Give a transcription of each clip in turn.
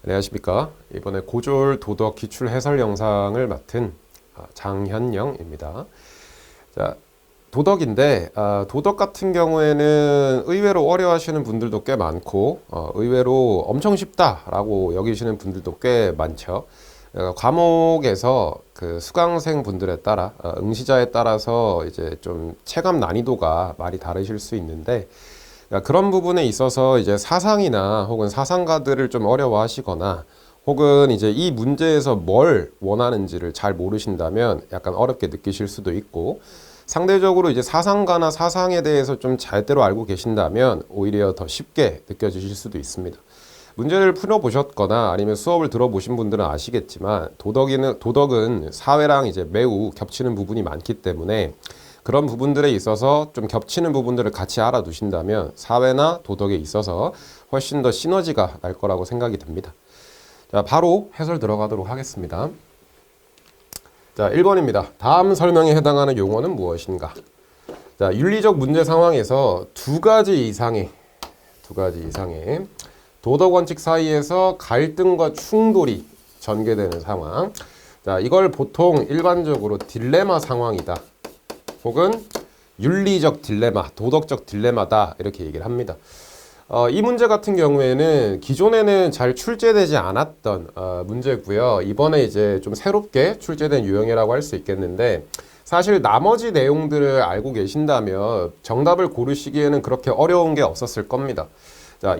안녕하십니까. 이번에 고졸 도덕 기출 해설 영상을 맡은 장현영입니다. 자, 도덕인데 도덕 같은 경우에는 의외로 어려워하시는 분들도 꽤 많고 의외로 엄청 쉽다라고 여기시는 분들도 꽤 많죠. 과목에서 그 수강생 분들에 따라 응시자에 따라서 이제 좀 체감 난이도가 많이 다르실 수 있는데 그런 부분에 있어서 이제 사상이나 혹은 사상가들을 좀 어려워하시거나 혹은 이제 이 문제에서 뭘 원하는지를 잘 모르신다면 약간 어렵게 느끼실 수도 있고, 상대적으로 이제 사상가나 사상에 대해서 좀 제대로 알고 계신다면 오히려 더 쉽게 느껴지실 수도 있습니다. 문제를 풀어보셨거나 아니면 수업을 들어보신 분들은 아시겠지만 도덕은 사회랑 이제 매우 겹치는 부분이 많기 때문에 그런 부분들에 있어서 좀 겹치는 부분들을 같이 알아두신다면 사회나 도덕에 있어서 훨씬 더 시너지가 날 거라고 생각이 듭니다. 자, 바로 해설 들어가도록 하겠습니다. 자, 1번입니다. 다음 설명에 해당하는 용어는 무엇인가? 자, 윤리적 문제 상황에서 두 가지 이상의 도덕 원칙 사이에서 갈등과 충돌이 전개되는 상황. 자, 이걸 보통 일반적으로 딜레마 상황이다, 혹은 윤리적 딜레마, 도덕적 딜레마다 이렇게 얘기를 합니다. 이 문제 같은 경우에는 기존에는 잘 출제되지 않았던 문제고요. 이번에 이제 좀 새롭게 출제된 유형이라고 할 수 있겠는데, 사실 나머지 내용들을 알고 계신다면 정답을 고르시기에는 그렇게 어려운 게 없었을 겁니다. 자,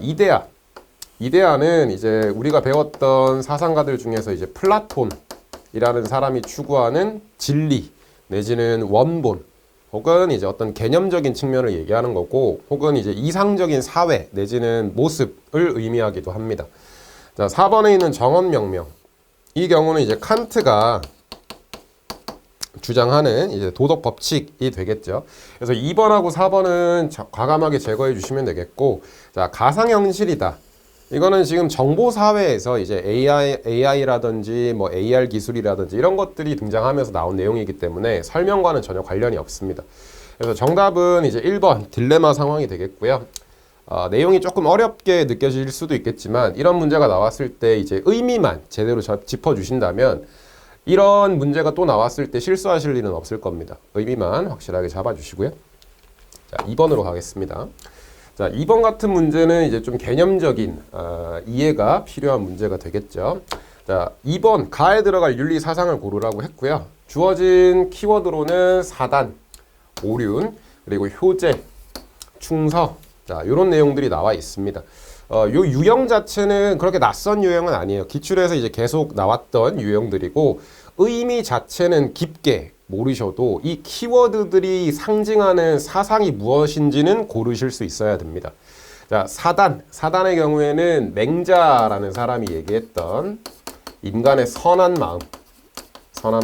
이데아는 이제 우리가 배웠던 사상가들 중에서 이제 플라톤이라는 사람이 추구하는 진리 내지는 원본, 혹은 이제 어떤 개념적인 측면을 얘기하는 거고, 혹은 이제 이상적인 사회 내지는 모습을 의미하기도 합니다. 자, 4번에 있는 정언명명. 이 경우는 이제 칸트가 주장하는 이제 도덕 법칙이 되겠죠. 그래서 2번하고 4번은 과감하게 제거해 주시면 되겠고, 자, 가상현실이다. 이거는 지금 정보 사회에서 이제 AI라든지 뭐 AR 기술이라든지 이런 것들이 등장하면서 나온 내용이기 때문에 설명과는 전혀 관련이 없습니다. 그래서 정답은 이제 1번 딜레마 상황이 되겠고요. 내용이 조금 어렵게 느껴질 수도 있겠지만 이런 문제가 나왔을 때 이제 의미만 제대로 짚어주신다면 이런 문제가 또 나왔을 때 실수하실 일은 없을 겁니다. 의미만 확실하게 잡아주시고요. 자, 2번으로 가겠습니다. 자, 2번 같은 문제는 이제 좀 개념적인 이해가 필요한 문제가 되겠죠. 자, 2번 가에 들어갈 윤리 사상을 고르라고 했고요. 주어진 키워드로는 사단, 오륜, 그리고 효제, 충서, 자, 이런 내용들이 나와 있습니다. 요 유형 자체는 그렇게 낯선 유형은 아니에요. 기출에서 이제 계속 나왔던 유형들이고, 의미 자체는 깊게 모르셔도 이 키워드들이 상징하는 사상이 무엇인지는 고르실 수 있어야 됩니다. 자, 사단의 경우에는 맹자라는 사람이 얘기했던 인간의 선한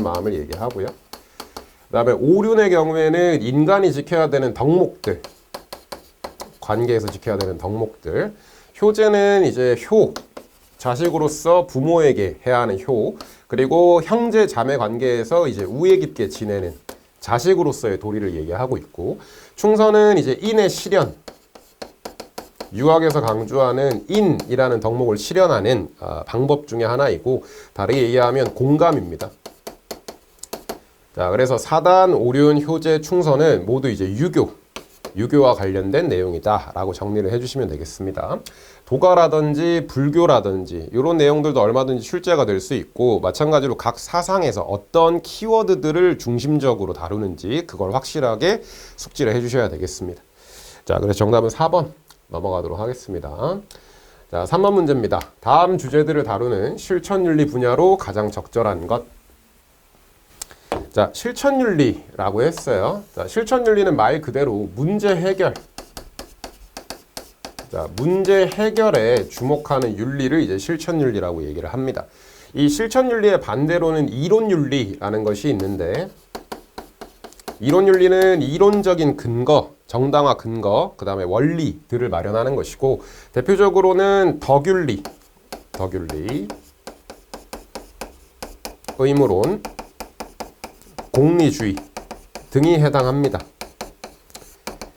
마음을 얘기하고요. 그 다음에 오륜의 경우에는 인간이 지켜야 되는 덕목들, 관계에서 지켜야 되는 덕목들. 효제는 이제 자식으로서 부모에게 해야 하는 효, 그리고 형제 자매 관계에서 이제 우애 깊게 지내는 자식으로서의 도리를 얘기하고 있고, 충서는 이제 인의 실현, 유학에서 강조하는 인이라는 덕목을 실현하는 방법 중에 하나이고, 다르게 얘기하면 공감입니다. 자, 그래서 사단, 오륜, 효제, 충서는 모두 이제 유교와 관련된 내용이다 라고 정리를 해주시면 되겠습니다. 도가라든지 불교라든지 이런 내용들도 얼마든지 출제가 될 수 있고, 마찬가지로 각 사상에서 어떤 키워드들을 중심적으로 다루는지 그걸 확실하게 숙지를 해주셔야 되겠습니다. 자, 그래서 정답은 4번 넘어가도록 하겠습니다. 자, 3번 문제입니다. 다음 주제들을 다루는 실천윤리 분야로 가장 적절한 것. 자, 실천윤리라고 했어요. 자, 실천윤리는 말 그대로 문제 해결. 자, 문제 해결에 주목하는 윤리를 이제 실천윤리라고 얘기를 합니다. 이 실천윤리의 반대로는 이론윤리라는 것이 있는데, 이론윤리는 이론적인 근거, 정당화 근거, 그 다음에 원리들을 마련하는 것이고, 대표적으로는 덕윤리, 의무론, 공리주의 등이 해당합니다.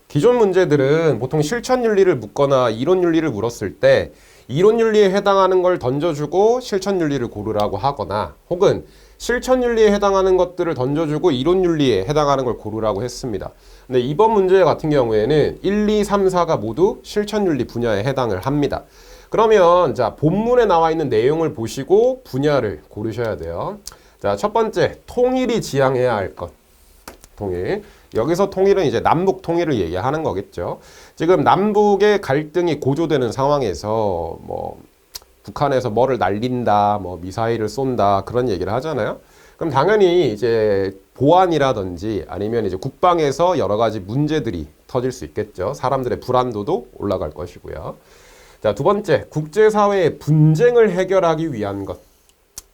기존 문제들은 보통 실천윤리를 묻거나 이론윤리를 물었을 때 이론윤리에 해당하는 걸 던져주고 실천윤리를 고르라고 하거나 혹은 실천윤리에 해당하는 것들을 던져주고 이론윤리에 해당하는 걸 고르라고 했습니다. 근데 이번 문제 같은 경우에는 1, 2, 3, 4가 모두 실천윤리 분야에 해당을 합니다. 그러면 자, 본문에 나와 있는 내용을 보시고 분야를 고르셔야 돼요. 자, 첫 번째, 통일이 지향해야 할 것. 통일. 여기서 통일은 이제 남북 통일을 얘기하는 거겠죠. 지금 남북의 갈등이 고조되는 상황에서 뭐 북한에서 뭐를 날린다, 뭐 미사일을 쏜다 그런 얘기를 하잖아요. 그럼 당연히 이제 보안이라든지 아니면 이제 국방에서 여러 가지 문제들이 터질 수 있겠죠. 사람들의 불안도도 올라갈 것이고요. 자, 두 번째, 국제사회의 분쟁을 해결하기 위한 것.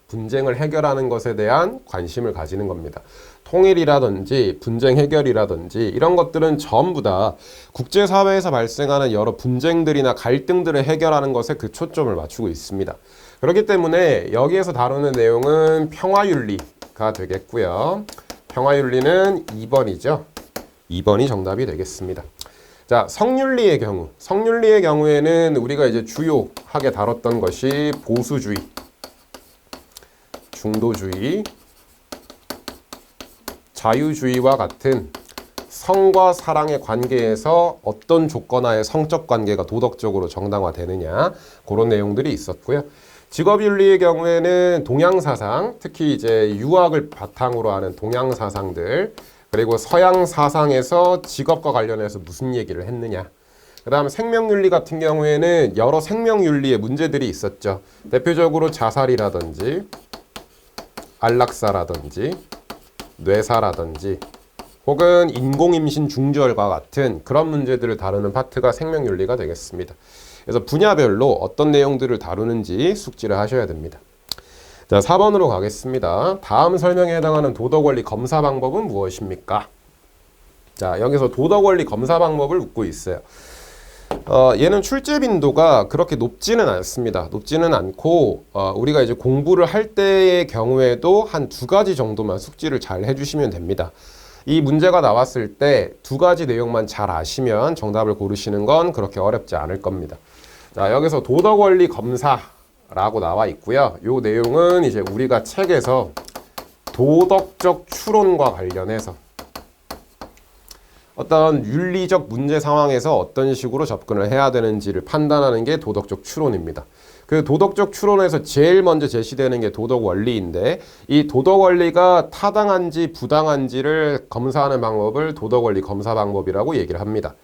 분쟁을 해결하는 것에 대한 관심을 가지는 겁니다. 통일이라든지 분쟁 해결이라든지 이런 것들은 전부 다 국제사회에서 발생하는 여러 분쟁들이나 갈등들을 해결하는 것에 그 초점을 맞추고 있습니다. 그렇기 때문에 여기에서 다루는 내용은 평화윤리가 되겠고요. 평화윤리는 2번이죠. 2번이 정답이 되겠습니다. 자, 성윤리의 경우. 성윤리의 경우에는 우리가 이제 주요하게 다뤘던 것이 보수주의, 중도주의, 자유주의와 같은 성과 사랑의 관계에서 어떤 조건하에 성적 관계가 도덕적으로 정당화되느냐 그런 내용들이 있었고요. 직업윤리의 경우에는 동양사상, 특히 이제 유학을 바탕으로 하는 동양사상들 그리고 서양 사상에서 직업과 관련해서 무슨 얘기를 했느냐. 그 다음 생명윤리 같은 경우에는 여러 생명윤리의 문제들이 있었죠. 대표적으로 자살이라든지 안락사라든지 뇌사라든지 혹은 인공임신 중절과 같은 그런 문제들을 다루는 파트가 생명윤리가 되겠습니다. 그래서 분야별로 어떤 내용들을 다루는지 숙지를 하셔야 됩니다. 자, 4번으로 가겠습니다. 다음 설명에 해당하는 도덕원리 검사 방법은 무엇입니까? 자, 여기서 도덕원리 검사 방법을 묻고 있어요. 얘는 출제 빈도가 그렇게 높지는 않습니다. 높지는 않고 우리가 이제 공부를 할 때의 경우에도 한 2가지 정도만 숙지를 잘 해주시면 됩니다. 이 문제가 나왔을 때 2가지 내용만 잘 아시면 정답을 고르시는 건 그렇게 어렵지 않을 겁니다. 자, 여기서 도덕원리 검사라고 나와 있고요. 이 내용은 이제 우리가 책에서 도덕적 추론과 관련해서 어떤 윤리적 문제 상황에서 어떤 식으로 접근을 해야 되는지를 판단하는 게 도덕적 추론입니다. 그 도덕적 추론에서 제일 먼저 제시되는 게 도덕 원리인데 이 도덕 원리가 타당한지 부당한지를 검사하는 방법을 도덕 원리 검사 방법이라고 얘기를 합니다.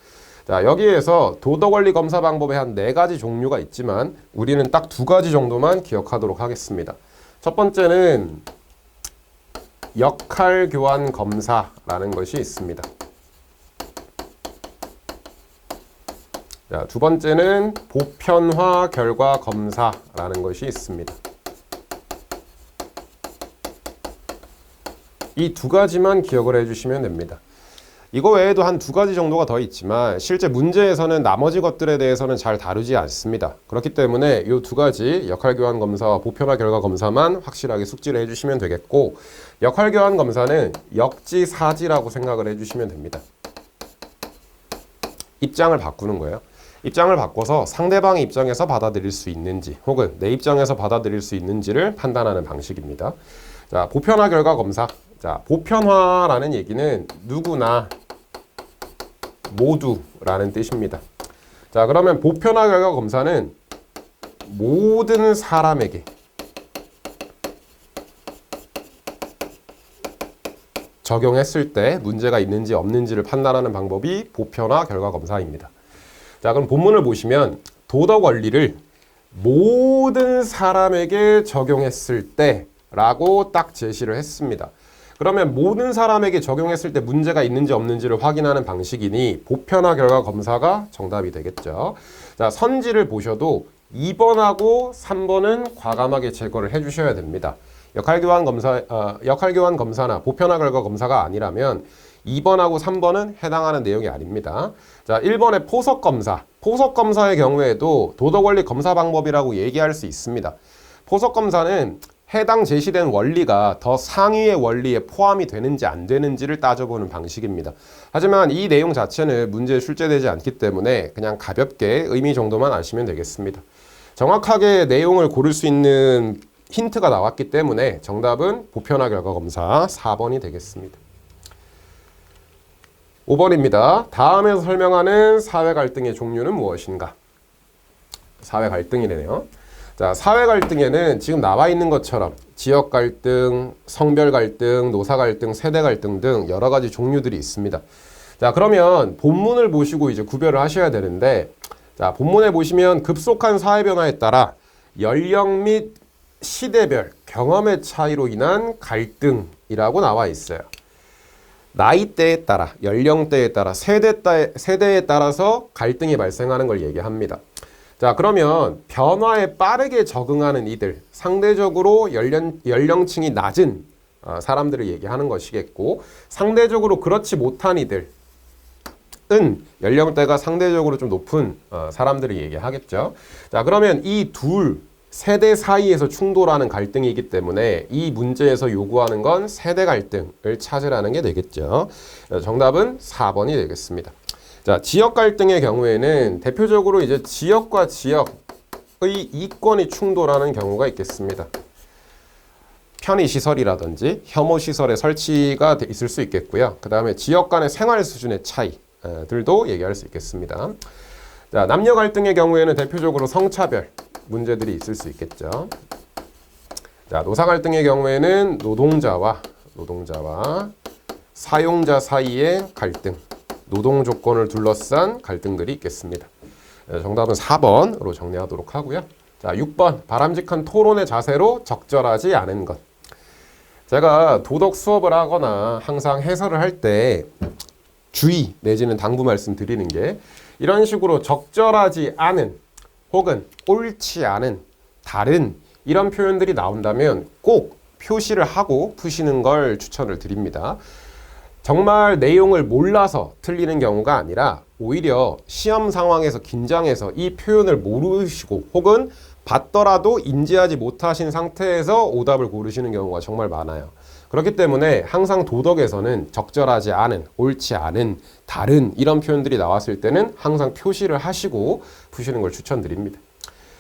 자, 여기에서 도덕 원리 검사 방법에 한 4가지 종류가 있지만 우리는 딱 2가지 정도만 기억하도록 하겠습니다. 첫 번째는 역할 교환 검사라는 것이 있습니다. 자, 두 번째는 보편화 결과 검사라는 것이 있습니다. 이 2가지만 기억을 해주시면 됩니다. 이거 외에도 한 2가지 정도가 더 있지만 실제 문제에서는 나머지 것들에 대해서는 잘 다루지 않습니다. 그렇기 때문에 이 2가지 역할교환 검사와 보편화 결과 검사만 확실하게 숙지를 해주시면 되겠고 역할교환 검사는 역지사지라고 생각을 해주시면 됩니다. 입장을 바꾸는 거예요. 입장을 바꿔서 상대방의 입장에서 받아들일 수 있는지 혹은 내 입장에서 받아들일 수 있는지를 판단하는 방식입니다. 자, 보편화 결과 검사. 자, 보편화라는 얘기는 누구나 모두라는 뜻입니다. 자, 그러면 보편화 결과 검사는 모든 사람에게 적용했을 때 문제가 있는지 없는지를 판단하는 방법이 보편화 결과 검사입니다. 자, 그럼 본문을 보시면 도덕 원리를 모든 사람에게 적용했을 때 라고 딱 제시를 했습니다. 그러면 모든 사람에게 적용했을 때 문제가 있는지 없는지를 확인하는 방식이니 보편화 결과 검사가 정답이 되겠죠. 자, 선지를 보셔도 2번하고 3번은 과감하게 제거를 해주셔야 됩니다. 역할교환 검사나 보편화 결과 검사가 아니라면 2번하고 3번은 해당하는 내용이 아닙니다. 자, 1번의 포석검사. 포석검사의 경우에도 도덕원리 검사 방법이라고 얘기할 수 있습니다. 포석검사는 해당 제시된 원리가 더 상위의 원리에 포함이 되는지 안 되는지를 따져보는 방식입니다. 하지만 이 내용 자체는 문제에 출제되지 않기 때문에 그냥 가볍게 의미 정도만 아시면 되겠습니다. 정확하게 내용을 고를 수 있는 힌트가 나왔기 때문에 정답은 보편화 결과 검사 4번이 되겠습니다. 5번입니다. 다음에서 설명하는 사회 갈등의 종류는 무엇인가? 사회 갈등이네요. 자, 사회 갈등에는 지금 나와 있는 것처럼 지역 갈등, 성별 갈등, 노사 갈등, 세대 갈등 등 여러 가지 종류들이 있습니다. 자, 그러면 본문을 보시고 이제 구별을 하셔야 되는데, 자, 본문에 보시면 급속한 사회 변화에 따라 연령 및 시대별 경험의 차이로 인한 갈등이라고 나와 있어요. 나이대에 따라, 연령대에 따라, 세대에 따라서 갈등이 발생하는 걸 얘기합니다. 자, 그러면 변화에 빠르게 적응하는 이들, 상대적으로 연령층이 낮은 사람들을 얘기하는 것이겠고, 상대적으로 그렇지 못한 이들은 연령대가 상대적으로 좀 높은 사람들을 얘기하겠죠. 자, 그러면 이 둘 세대 사이에서 충돌하는 갈등이기 때문에 이 문제에서 요구하는 건 세대 갈등을 찾으라는 게 되겠죠. 정답은 4번이 되겠습니다. 자, 지역 갈등의 경우에는 대표적으로 이제 지역과 지역의 이권이 충돌하는 경우가 있겠습니다. 편의시설이라든지 혐오시설의 설치가 있을 수 있겠고요. 그 다음에 지역 간의 생활 수준의 차이들도 얘기할 수 있겠습니다. 자, 남녀 갈등의 경우에는 대표적으로 성차별 문제들이 있을 수 있겠죠. 자, 노사 갈등의 경우에는 노동자와 사용자 사이의 갈등, 노동 조건을 둘러싼 갈등들이 있겠습니다. 정답은 4번으로 정리하도록 하고요. 자, 6번 바람직한 토론의 자세로 적절하지 않은 것. 제가 도덕 수업을 하거나 항상 해설을 할 때 주의 내지는 당부 말씀 드리는 게 이런 식으로 적절하지 않은 혹은 옳지 않은, 다른 이런 표현들이 나온다면 꼭 표시를 하고 푸시는 걸 추천을 드립니다. 정말 내용을 몰라서 틀리는 경우가 아니라 오히려 시험 상황에서 긴장해서 이 표현을 모르시고 혹은 봤더라도 인지하지 못하신 상태에서 오답을 고르시는 경우가 정말 많아요. 그렇기 때문에 항상 도덕에서는 적절하지 않은, 옳지 않은, 다른 이런 표현들이 나왔을 때는 항상 표시를 하시고 푸시는 걸 추천드립니다.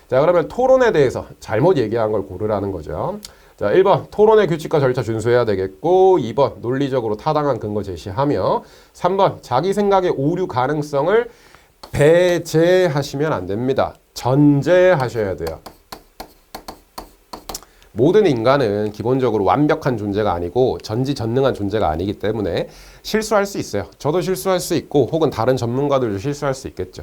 자, 그러면 토론에 대해서 잘못 얘기한 걸 고르라는 거죠. 자, 1번 토론의 규칙과 절차 준수해야 되겠고, 2번 논리적으로 타당한 근거 제시하며, 3번 자기 생각의 오류 가능성을 배제하시면 안 됩니다. 전제하셔야 돼요. 모든 인간은 기본적으로 완벽한 존재가 아니고 전지전능한 존재가 아니기 때문에 실수할 수 있어요. 저도 실수할 수 있고 혹은 다른 전문가들도 실수할 수 있겠죠.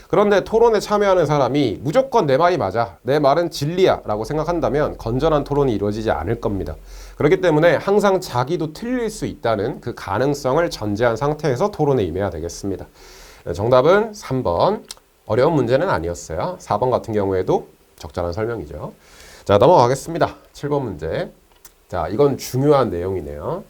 그런데 토론에 참여하는 사람이 무조건 내 말이 맞아, 내 말은 진리야 라고 생각한다면 건전한 토론이 이루어지지 않을 겁니다. 그렇기 때문에 항상 자기도 틀릴 수 있다는 그 가능성을 전제한 상태에서 토론에 임해야 되겠습니다. 정답은 3번. 어려운 문제는 아니었어요. 4번 같은 경우에도 적절한 설명이죠. 자, 넘어가겠습니다. 7번 문제. 자, 이건 중요한 내용이네요.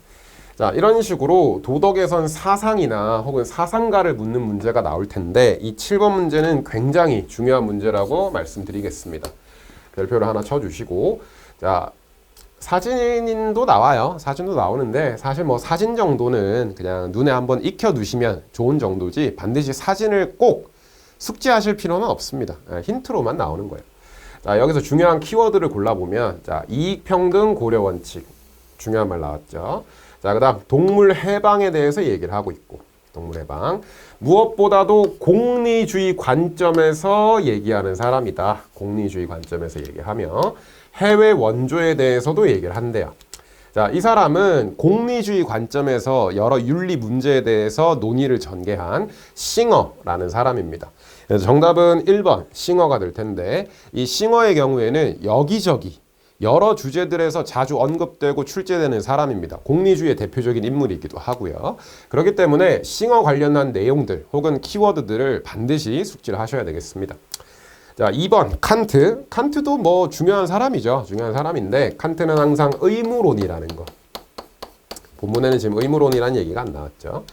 자, 이런 식으로 도덕에선 사상이나 혹은 사상가를 묻는 문제가 나올 텐데 이 7번 문제는 굉장히 중요한 문제라고 말씀드리겠습니다. 별표를 하나 쳐주시고, 자, 사진도 나와요. 사진도 나오는데 사실 뭐 사진 정도는 그냥 눈에 한번 익혀두시면 좋은 정도지 반드시 사진을 꼭 숙지하실 필요는 없습니다. 힌트로만 나오는 거예요. 자, 여기서 중요한 키워드를 골라보면, 자, 이익평등 고려원칙. 중요한 말 나왔죠. 자, 그 다음 동물 해방에 대해서 얘기를 하고 있고, 동물 해방. 무엇보다도 공리주의 관점에서 얘기하는 사람이다. 공리주의 관점에서 얘기하며 해외 원조에 대해서도 얘기를 한대요. 자, 이 사람은 공리주의 관점에서 여러 윤리 문제에 대해서 논의를 전개한 싱어라는 사람입니다. 그래서 정답은 1번 싱어가 될 텐데, 이 싱어의 경우에는 여기저기 여러 주제들에서 자주 언급되고 출제되는 사람입니다. 공리주의의 대표적인 인물이기도 하고요. 그렇기 때문에 싱어 관련한 내용들 혹은 키워드들을 반드시 숙지를 하셔야 되겠습니다. 자, 2번 칸트. 칸트도 뭐 중요한 사람이죠. 중요한 사람인데 칸트는 항상 의무론이라는 거. 본문에는 지금 의무론이라는 얘기가 안 나왔죠.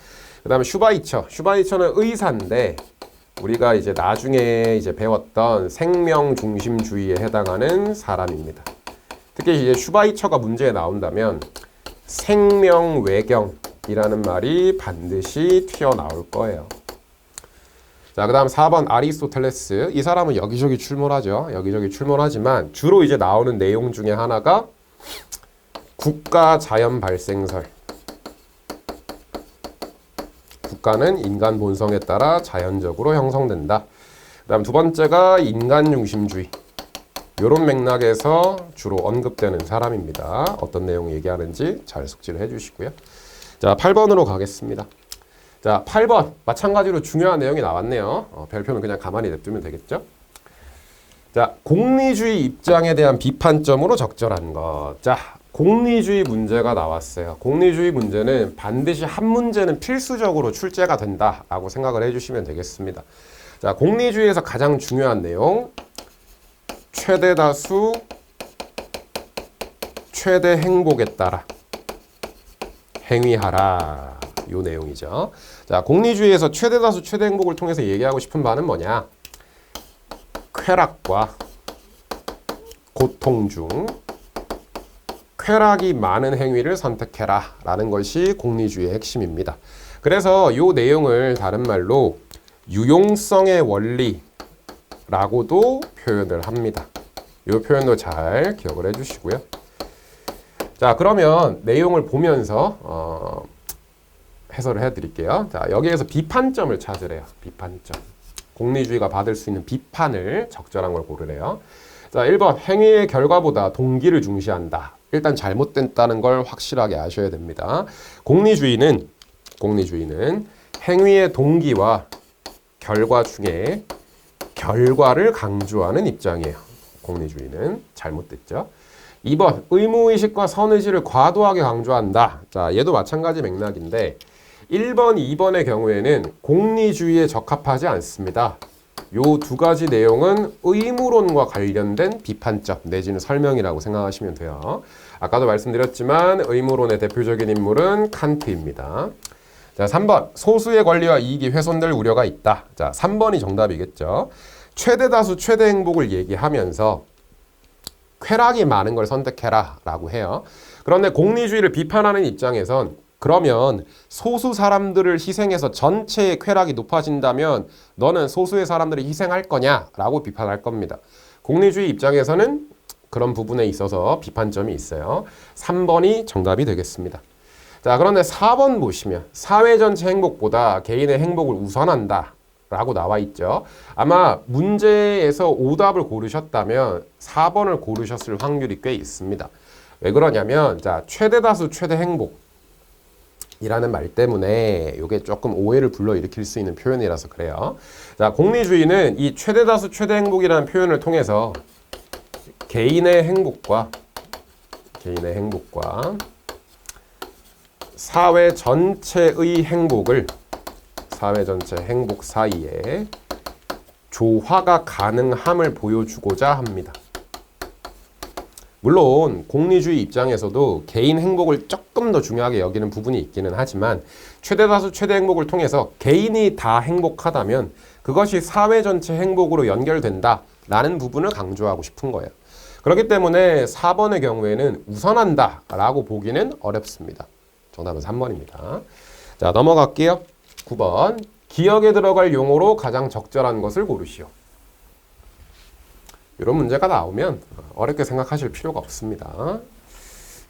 그 다음에 슈바이처. 슈바이처는 의사인데 우리가 이제 나중에 이제 배웠던 생명 중심주의에 해당하는 사람입니다. 특히 이제 슈바이처가 문제에 나온다면 생명 외경이라는 말이 반드시 튀어나올 거예요. 자, 그 다음 4번 아리스토텔레스. 이 사람은 여기저기 출몰하죠. 여기저기 출몰하지만 주로 이제 나오는 내용 중에 하나가 국가 자연 발생설. 국가는 인간 본성에 따라 자연적으로 형성된다. 그 다음 두 번째가 인간 중심주의. 이런 맥락에서 주로 언급되는 사람입니다. 어떤 내용 얘기하는지 잘 숙지를 해주시고요. 자, 8번으로 가겠습니다. 자, 8번 마찬가지로 중요한 내용이 나왔네요. 별표는 그냥 가만히 냅두면 되겠죠. 자, 공리주의 입장에 대한 비판점으로 적절한 것. 자, 공리주의 문제가 나왔어요. 공리주의 문제는 반드시 한 문제는 필수적으로 출제가 된다라고 생각을 해주시면 되겠습니다. 자, 공리주의에서 가장 중요한 내용, 최대 다수, 최대 행복에 따라 행위하라. 요 내용이죠. 자, 공리주의에서 최대 다수, 최대 행복을 통해서 얘기하고 싶은 바는 뭐냐? 쾌락과 고통 중 쾌락이 많은 행위를 선택해라 라는 것이 공리주의의 핵심입니다. 그래서 이 내용을 다른 말로 유용성의 원리라고도 표현을 합니다. 이 표현도 잘 기억을 해주시고요. 자, 그러면 내용을 보면서 해설을 해드릴게요. 자, 여기에서 비판점을 찾으래요. 비판점. 공리주의가 받을 수 있는 비판을 적절한 걸 고르래요. 자, 1번 행위의 결과보다 동기를 중시한다. 일단 잘못됐다는 걸 확실하게 아셔야 됩니다. 공리주의는 행위의 동기와 결과 중에 결과를 강조하는 입장이에요. 공리주의는 잘못됐죠. 2번 의무의식과 선의식을 과도하게 강조한다. 자, 얘도 마찬가지 맥락인데 1번, 2번의 경우에는 공리주의에 적합하지 않습니다. 요 두 가지 내용은 의무론과 관련된 비판점 내지는 설명이라고 생각하시면 돼요. 아까도 말씀드렸지만 의무론의 대표적인 인물은 칸트입니다. 자, 3번 소수의 권리와 이익이 훼손될 우려가 있다. 자, 3번이 정답이겠죠. 최대 다수 최대 행복을 얘기하면서 쾌락이 많은 걸 선택해라 라고 해요. 그런데 공리주의를 비판하는 입장에선 그러면 소수 사람들을 희생해서 전체의 쾌락이 높아진다면 너는 소수의 사람들을 희생할 거냐 라고 비판할 겁니다. 공리주의 입장에서는 그런 부분에 있어서 비판점이 있어요. 3번이 정답이 되겠습니다. 자, 그런데 4번 보시면 사회 전체 행복보다 개인의 행복을 우선한다 라고 나와 있죠. 아마 문제에서 오답을 고르셨다면 4번을 고르셨을 확률이 꽤 있습니다. 왜 그러냐면 자, 최대 다수 최대 행복 이라는 말 때문에 이게 조금 오해를 불러일으킬 수 있는 표현이라서 그래요. 자, 공리주의는 이 최대 다수 최대 행복이라는 표현을 통해서 개인의 행복과 사회 전체의 행복을 사회 전체 행복 사이에 조화가 가능함을 보여주고자 합니다. 물론 공리주의 입장에서도 개인 행복을 조금 더 중요하게 여기는 부분이 있기는 하지만 최대 다수 최대 행복을 통해서 개인이 다 행복하다면 그것이 사회 전체 행복으로 연결된다라는 부분을 강조하고 싶은 거예요. 그렇기 때문에 4번의 경우에는 우선한다 라고 보기는 어렵습니다. 정답은 3번입니다. 자, 넘어갈게요. 9번 기억에 들어갈 용어로 가장 적절한 것을 고르시오. 이런 문제가 나오면 어렵게 생각하실 필요가 없습니다.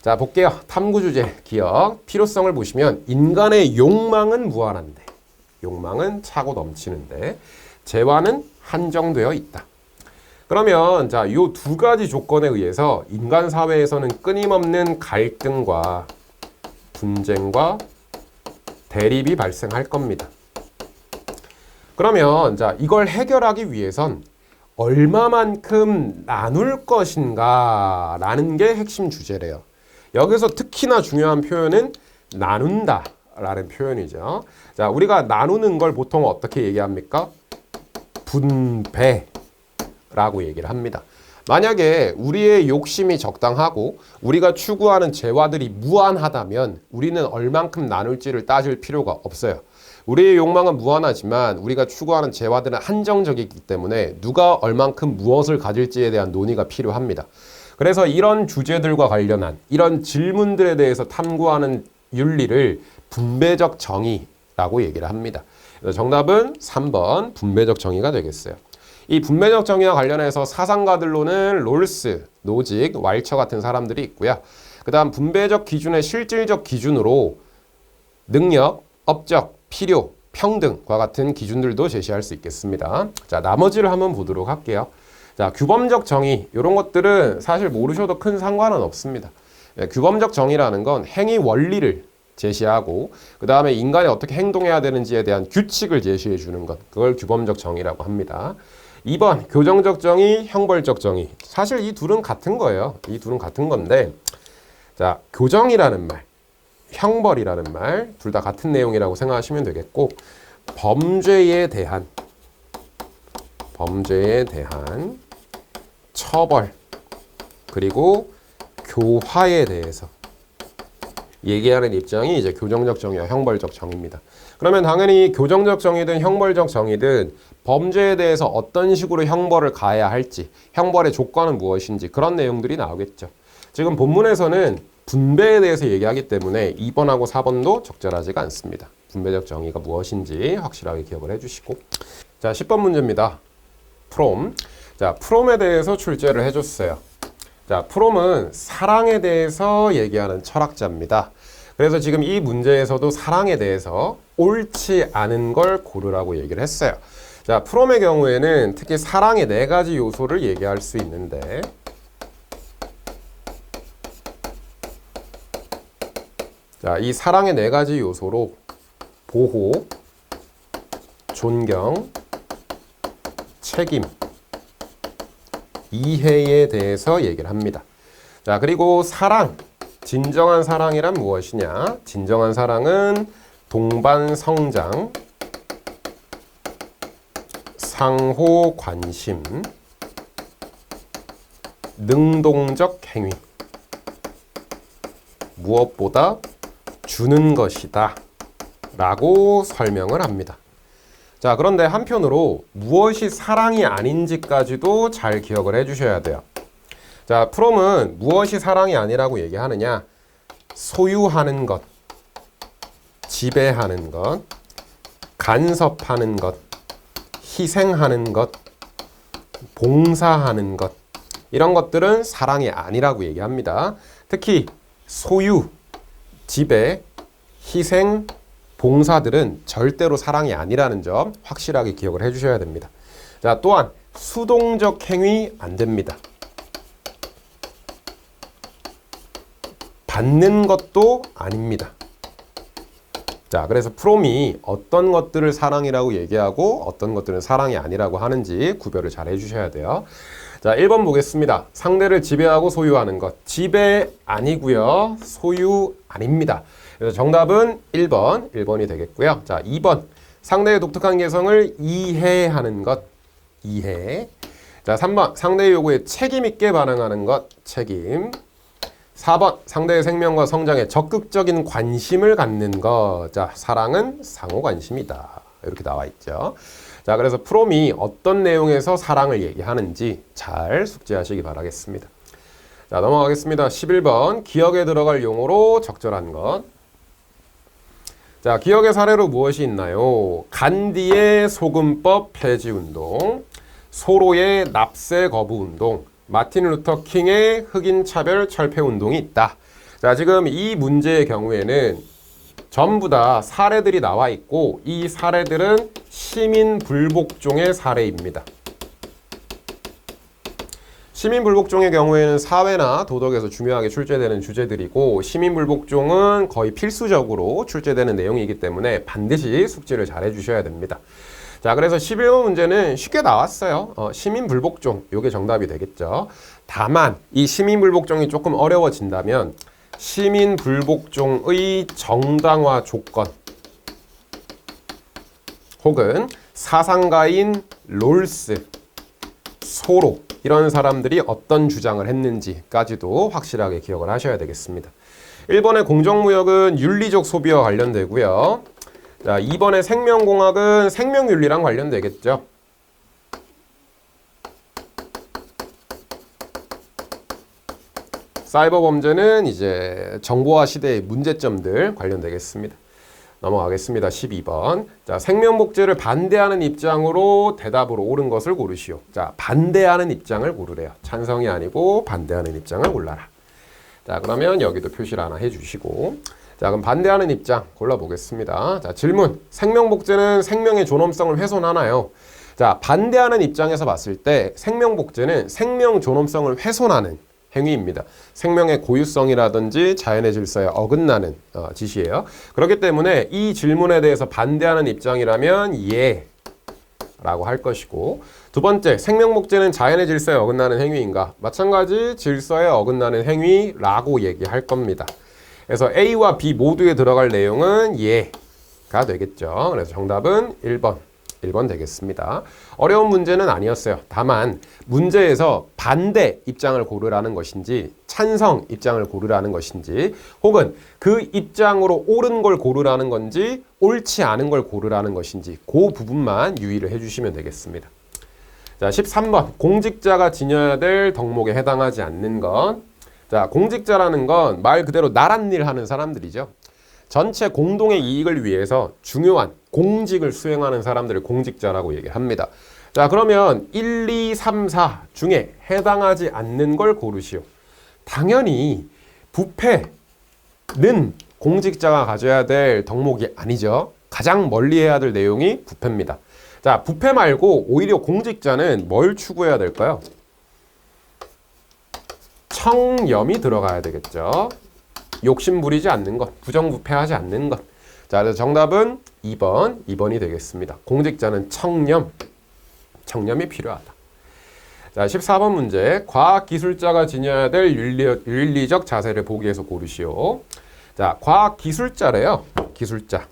자, 볼게요. 탐구 주제, 기억. 필요성을 보시면 인간의 욕망은 무한한데, 욕망은 차고 넘치는데 재화는 한정되어 있다. 그러면 자, 이 두 가지 조건에 의해서 인간 사회에서는 끊임없는 갈등과 분쟁과 대립이 발생할 겁니다. 그러면 자, 이걸 해결하기 위해선 얼마만큼 나눌 것인가 라는 게 핵심 주제래요. 여기서 특히나 중요한 표현은 나눈다 라는 표현이죠. 자, 우리가 나누는 걸 보통 어떻게 얘기합니까? 분배라고 얘기를 합니다. 만약에 우리의 욕심이 적당하고 우리가 추구하는 재화들이 무한하다면 우리는 얼만큼 나눌지를 따질 필요가 없어요. 우리의 욕망은 무한하지만 우리가 추구하는 재화들은 한정적이기 때문에 누가 얼만큼 무엇을 가질지에 대한 논의가 필요합니다. 그래서 이런 주제들과 관련한 이런 질문들에 대해서 탐구하는 윤리를 분배적 정의라고 얘기를 합니다. 정답은 3번 분배적 정의가 되겠어요. 이 분배적 정의와 관련해서 사상가들로는 롤스, 노직, 왈처 같은 사람들이 있고요. 그 다음 분배적 기준의 실질적 기준으로 능력, 업적, 필요, 평등과 같은 기준들도 제시할 수 있겠습니다. 자, 나머지를 한번 보도록 할게요. 자, 규범적 정의, 이런 것들은 사실 모르셔도 큰 상관은 없습니다. 규범적 정의라는 건 행위 원리를 제시하고 그 다음에 인간이 어떻게 행동해야 되는지에 대한 규칙을 제시해 주는 것, 그걸 규범적 정의라고 합니다. 2번 교정적 정의, 형벌적 정의. 사실 이 둘은 같은 거예요. 이 둘은 같은 건데, 자, 교정이라는 말, 형벌이라는 말, 둘 다 같은 내용이라고 생각하시면 되겠고, 범죄에 대한 처벌, 그리고 교화에 대해서 얘기하는 입장이 이제 교정적 정의와 형벌적 정의입니다. 그러면 당연히 교정적 정의든 형벌적 정의든 범죄에 대해서 어떤 식으로 형벌을 가해야 할지, 형벌의 조건은 무엇인지 그런 내용들이 나오겠죠. 지금 본문에서는 분배에 대해서 얘기하기 때문에 2번하고 4번도 적절하지가 않습니다. 분배적 정의가 무엇인지 확실하게 기억을 해주시고. 자, 10번 문제입니다. 프롬. 자, 프롬에 대해서 출제를 해줬어요. 자, 프롬은 사랑에 대해서 얘기하는 철학자입니다. 그래서 지금 이 문제에서도 사랑에 대해서 옳지 않은 걸 고르라고 얘기를 했어요. 자, 프롬의 경우에는 특히 사랑의 4가지 요소를 얘기할 수 있는데, 자, 이 사랑의 4가지 요소로 보호, 존경, 책임, 이해에 대해서 얘기를 합니다. 자, 그리고 사랑, 진정한 사랑이란 무엇이냐? 진정한 사랑은 동반 성장, 상호 관심, 능동적 행위, 무엇보다 주는 것이다 라고 설명을 합니다. 자, 그런데 한편으로 무엇이 사랑이 아닌지까지도 잘 기억을 해주셔야 돼요. 자, 프롬은 무엇이 사랑이 아니라고 얘기하느냐? 소유하는 것, 지배하는 것, 간섭하는 것, 희생하는 것, 봉사하는 것, 이런 것들은 사랑이 아니라고 얘기합니다. 특히 소유, 지배, 희생, 봉사들은 절대로 사랑이 아니라는 점 확실하게 기억을 해주셔야 됩니다. 자, 또한 수동적 행위 안 됩니다. 받는 것도 아닙니다. 자, 그래서 프롬이 어떤 것들을 사랑이라고 얘기하고 어떤 것들은 사랑이 아니라고 하는지 구별을 잘 해주셔야 돼요. 자, 1번 보겠습니다. 상대를 지배하고 소유하는 것. 지배 아니고요. 소유 아닙니다. 그래서 정답은 1번이 되겠고요. 자, 2번. 상대의 독특한 개성을 이해하는 것. 이해. 자, 3번. 상대의 요구에 책임 있게 반응하는 것. 책임. 4번. 상대의 생명과 성장에 적극적인 관심을 갖는 것. 자, 사랑은 상호 관심이다. 이렇게 나와 있죠. 자, 그래서 프롬이 어떤 내용에서 사랑을 얘기하는지 잘 숙지하시기 바라겠습니다. 자, 넘어가겠습니다. 11번. 기억에 들어갈 용어로 적절한 것. 자, 기억의 사례로 무엇이 있나요? 간디의 소금법 폐지운동, 소로의 납세 거부운동, 마틴 루터 킹의 흑인 차별 철폐운동이 있다. 자, 지금 이 문제의 경우에는 전부 다 사례들이 나와 있고 이 사례들은 시민 불복종의 사례입니다. 시민 불복종의 경우에는 사회나 도덕에서 중요하게 출제되는 주제들이고 시민 불복종은 거의 필수적으로 출제되는 내용이기 때문에 반드시 숙지를 잘 해주셔야 됩니다. 자, 그래서 11번 문제는 쉽게 나왔어요. 시민 불복종, 이게 정답이 되겠죠. 다만 이 시민 불복종이 조금 어려워진다면 시민 불복종의 정당화 조건 혹은 사상가인 롤스, 소로 이런 사람들이 어떤 주장을 했는지까지도 확실하게 기억을 하셔야 되겠습니다. 1번의 공정무역은 윤리적 소비와 관련되고요. 자, 2번의 생명공학은 생명윤리랑 관련되겠죠. 사이버 범죄는 이제 정보화 시대의 문제점들 관련되겠습니다. 넘어가겠습니다. 12번. 자, 생명복제를 반대하는 입장으로 대답으로 옳은 것을 고르시오. 자, 반대하는 입장을 고르래요. 찬성이 아니고 반대하는 입장을 골라라. 자, 그러면 여기도 표시를 하나 해주시고. 자, 그럼 반대하는 입장 골라보겠습니다. 자, 질문. 생명복제는 생명의 존엄성을 훼손하나요? 자, 반대하는 입장에서 봤을 때 생명복제는 생명 존엄성을 훼손하는 행위입니다. 생명의 고유성이라든지 자연의 질서에 어긋나는 짓이에요. 그렇기 때문에 이 질문에 대해서 반대하는 입장이라면 예 라고 할 것이고, 두 번째, 생명복제는 자연의 질서에 어긋나는 행위인가? 마찬가지 질서에 어긋나는 행위라고 얘기할 겁니다. 그래서 A와 B 모두에 들어갈 내용은 예가 되겠죠. 그래서 정답은 1번 되겠습니다. 어려운 문제는 아니었어요. 다만 문제에서 반대 입장을 고르라는 것인지 찬성 입장을 고르라는 것인지 혹은 그 입장으로 옳은 걸 고르라는 건지 옳지 않은 걸 고르라는 것인지 그 부분만 유의를 해주시면 되겠습니다. 자, 13번. 공직자가 지녀야 될 덕목에 해당하지 않는 것. 자, 공직자라는 건 말 그대로 나란 일 하는 사람들이죠. 전체 공동의 이익을 위해서 중요한 공직을 수행하는 사람들을 공직자라고 얘기합니다. 자, 그러면 1, 2, 3, 4 중에 해당하지 않는 걸 고르시오. 당연히 부패는 공직자가 가져야 될 덕목이 아니죠. 가장 멀리 해야 될 내용이 부패입니다. 자, 부패 말고 오히려 공직자는 뭘 추구해야 될까요? 청렴이 들어가야 되겠죠. 욕심 부리지 않는 것, 부정부패하지 않는 것. 자, 그래서 정답은 2번이 되겠습니다. 공직자는 청렴이 필요하다. 자, 14번 문제. 과학기술자가 지녀야 될 윤리적 자세를 보기에서 고르시오. 자, 과학기술자래요. 기술자.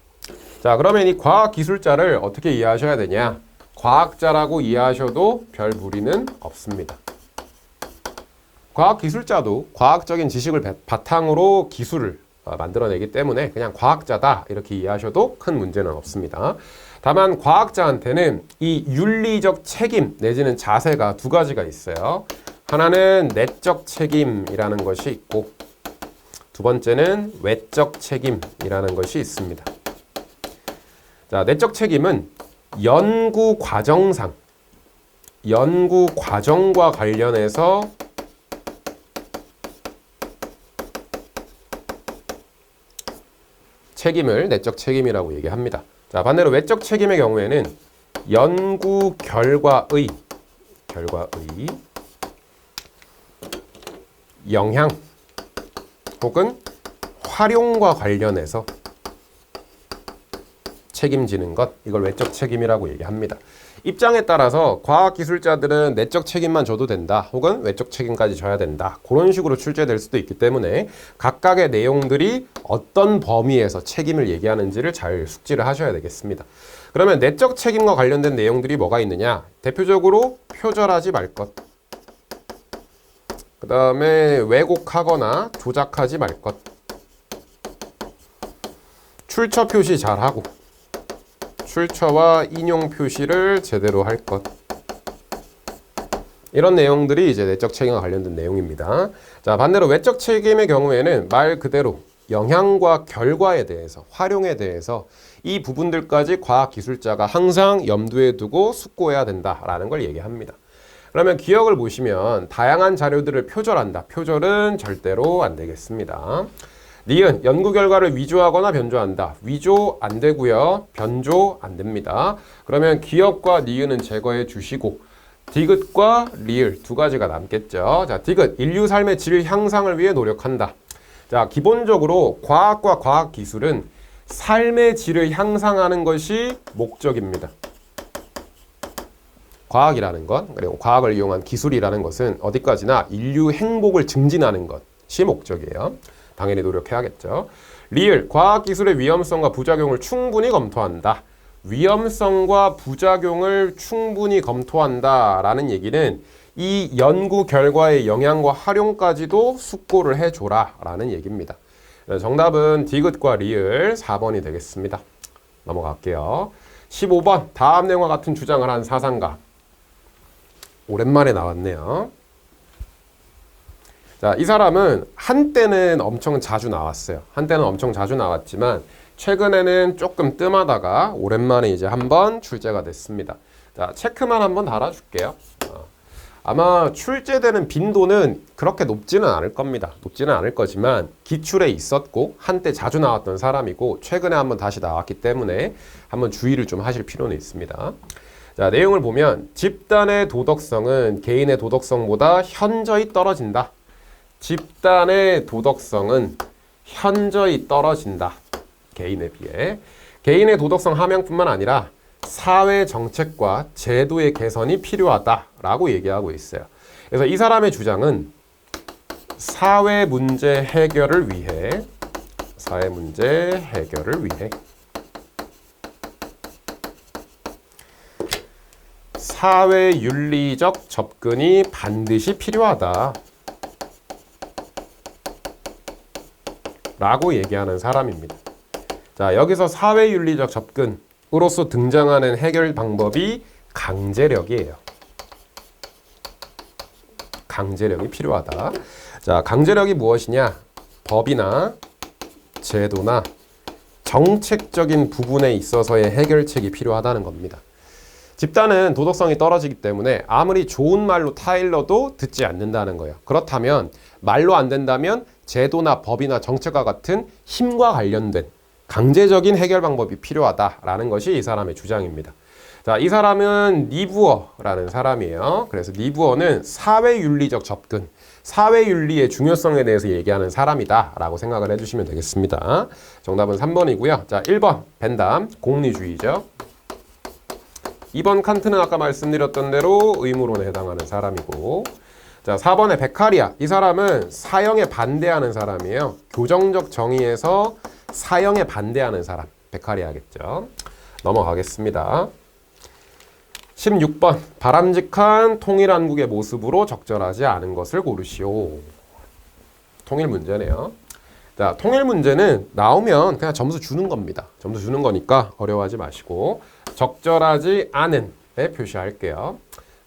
자, 그러면 이 과학기술자를 어떻게 이해하셔야 되냐? 과학자라고 이해하셔도 별 무리는 없습니다. 과학기술자도 과학적인 지식을 바탕으로 기술을 만들어내기 때문에 그냥 과학자다 이렇게 이해하셔도 큰 문제는 없습니다. 다만 과학자한테는 이 윤리적 책임 내지는 자세가 두 가지가 있어요. 하나는 내적 책임이라는 것이 있고 두 번째는 외적 책임이라는 것이 있습니다. 자, 내적 책임은 연구 과정과 관련해서 책임을 내적 책임이라고 얘기합니다. 자, 반대로 외적 책임의 경우에는 연구 결과의 영향 혹은 활용과 관련해서 책임지는 것, 이걸 외적 책임이라고 얘기합니다. 입장에 따라서 과학기술자들은 내적 책임만 져도 된다 혹은 외적 책임까지 져야 된다 그런 식으로 출제될 수도 있기 때문에 각각의 내용들이 어떤 범위에서 책임을 얘기하는지를 잘 숙지를 하셔야 되겠습니다. 그러면 내적 책임과 관련된 내용들이 뭐가 있느냐? 대표적으로 표절하지 말 것, 그 다음에 왜곡하거나 조작하지 말 것, 출처 표시 잘하고 출처와 인용 표시를 제대로 할 것. 이런 내용들이 이제 내적 책임과 관련된 내용입니다. 자, 반대로 외적 책임의 경우에는 말 그대로 영향과 결과에 대해서, 활용에 대해서 이 부분들까지 과학기술자가 항상 염두에 두고 숙고해야 된다라는 걸 얘기합니다. 그러면 기억을 보시면 다양한 자료들을 표절한다. 표절은 절대로 안 되겠습니다. 니은, 연구 결과를 위조하거나 변조한다. 위조 안 되고요. 변조 안 됩니다. 그러면 기억과 니은은 제거해 주시고 디귿과 리을 두 가지가 남겠죠. 자, 디귿, 인류 삶의 질 향상을 위해 노력한다. 자, 기본적으로 과학과 과학기술은 삶의 질을 향상하는 것이 목적입니다. 과학이라는 것, 그리고 과학을 이용한 기술이라는 것은 어디까지나 인류 행복을 증진하는 것이 목적이에요. 당연히 노력해야겠죠. 리을, 과학기술의 위험성과 부작용을 충분히 검토한다. 위험성과 부작용을 충분히 검토한다라는 얘기는 이 연구 결과의 영향과 활용까지도 숙고를 해줘라 라는 얘기입니다. 정답은 디귿과 리을 4번이 되겠습니다. 넘어갈게요. 15번, 다음 내용과 같은 주장을 한 사상가. 오랜만에 나왔네요. 자, 이 사람은 한때는 엄청 자주 나왔어요. 한때는 엄청 자주 나왔지만 최근에는 조금 뜸하다가 오랜만에 이제 한번 출제가 됐습니다. 자, 체크만 한번 달아줄게요. 아마 출제되는 빈도는 그렇게 높지는 않을 겁니다. 높지는 않을 거지만 기출에 있었고 한때 자주 나왔던 사람이고 최근에 한번 다시 나왔기 때문에 한번 주의를 좀 하실 필요는 있습니다. 자, 내용을 보면 집단의 도덕성은 개인의 도덕성보다 현저히 떨어진다. 집단의 도덕성은 현저히 떨어진다. 개인에 비해. 개인의 도덕성 함양뿐만 아니라 사회 정책과 제도의 개선이 필요하다라고 얘기하고 있어요. 그래서 이 사람의 주장은 사회 문제 해결을 위해 사회 윤리적 접근이 반드시 필요하다 라고 얘기하는 사람입니다. 자, 여기서 사회 윤리적 접근으로서 등장하는 해결 방법이 강제력이에요. 강제력이 필요하다. 자, 강제력이 무엇이냐? 법이나 제도나 정책적인 부분에 있어서의 해결책이 필요하다는 겁니다. 집단은 도덕성이 떨어지기 때문에 아무리 좋은 말로 타일러도 듣지 않는다는 거예요. 그렇다면 말로 안 된다면 제도나 법이나 정책과 같은 힘과 관련된 강제적인 해결 방법이 필요하다라는 것이 이 사람의 주장입니다. 자, 이 사람은 니부어라는 사람이에요. 그래서 니부어는 사회윤리적 접근, 사회윤리의 중요성에 대해서 얘기하는 사람이다라고 생각을 해주시면 되겠습니다. 정답은 3번이고요. 자, 1번 벤담, 공리주의죠. 2번 칸트는 아까 말씀드렸던 대로 의무론에 해당하는 사람이고, 자, 4번의 베카리아. 이 사람은 사형에 반대하는 사람이에요. 교정적 정의에서 사형에 반대하는 사람. 베카리아겠죠. 넘어가겠습니다. 16번. 바람직한 통일한국의 모습으로 적절하지 않은 것을 고르시오. 통일 문제네요. 자, 통일 문제는 나오면 그냥 점수 주는 겁니다. 점수 주는 거니까 어려워하지 마시고 적절하지 않은에 표시할게요.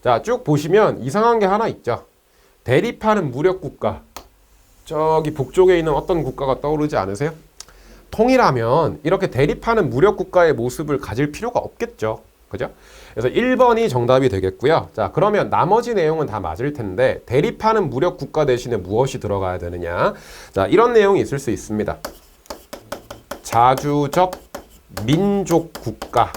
자, 쭉 보시면 이상한 게 하나 있죠. 대립하는 무력국가. 저기 북쪽에 있는 어떤 국가가 떠오르지 않으세요? 통일하면 이렇게 대립하는 무력국가의 모습을 가질 필요가 없겠죠. 그죠? 그래서 1번이 정답이 되겠고요. 자, 그러면 나머지 내용은 다 맞을 텐데 대립하는 무력국가 대신에 무엇이 들어가야 되느냐? 자, 이런 내용이 있을 수 있습니다. 자주적 민족국가는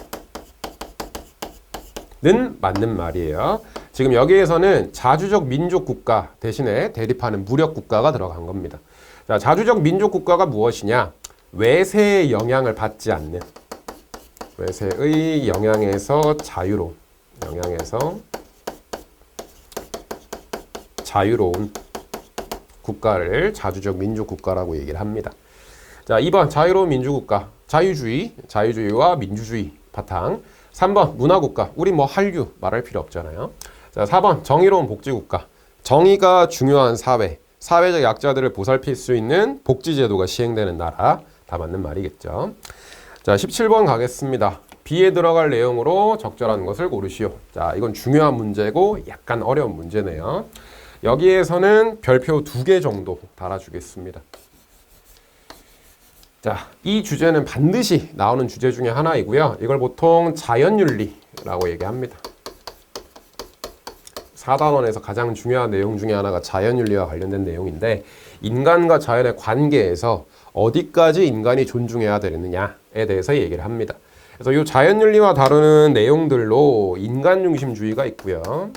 맞는 말이에요. 지금 여기에서는 자주적 민족국가 대신에 대립하는 무력국가가 들어간 겁니다. 자, 자주적 민족국가가 무엇이냐? 외세의 영향을 받지 않는, 외세의 영향에서 자유로운 국가를 자주적 민족국가라고 얘기를 합니다. 자, 2번 자유로운 민주국가, 자유주의와 민주주의 바탕. 3번 문화국가, 우리 뭐 한류 말할 필요 없잖아요. 자, 4번 정의로운 복지국가, 정의가 중요한 사회, 사회적 약자들을 보살필 수 있는 복지제도가 시행되는 나라. 다 맞는 말이겠죠. 자, 17번 가겠습니다. B에 들어갈 내용으로 적절한 것을 고르시오. 자, 이건 중요한 문제고 약간 어려운 문제네요. 여기에서는 별표 2개 정도 달아주겠습니다. 자, 이 주제는 반드시 나오는 주제 중에 하나이고요. 이걸 보통 자연윤리라고 얘기합니다. 4단원에서 가장 중요한 내용 중에 하나가 자연윤리와 관련된 내용인데, 인간과 자연의 관계에서 어디까지 인간이 존중해야 되느냐에 대해서 얘기를 합니다. 그래서 이 자연윤리와 다루는 내용들로 인간중심주의가 있고요.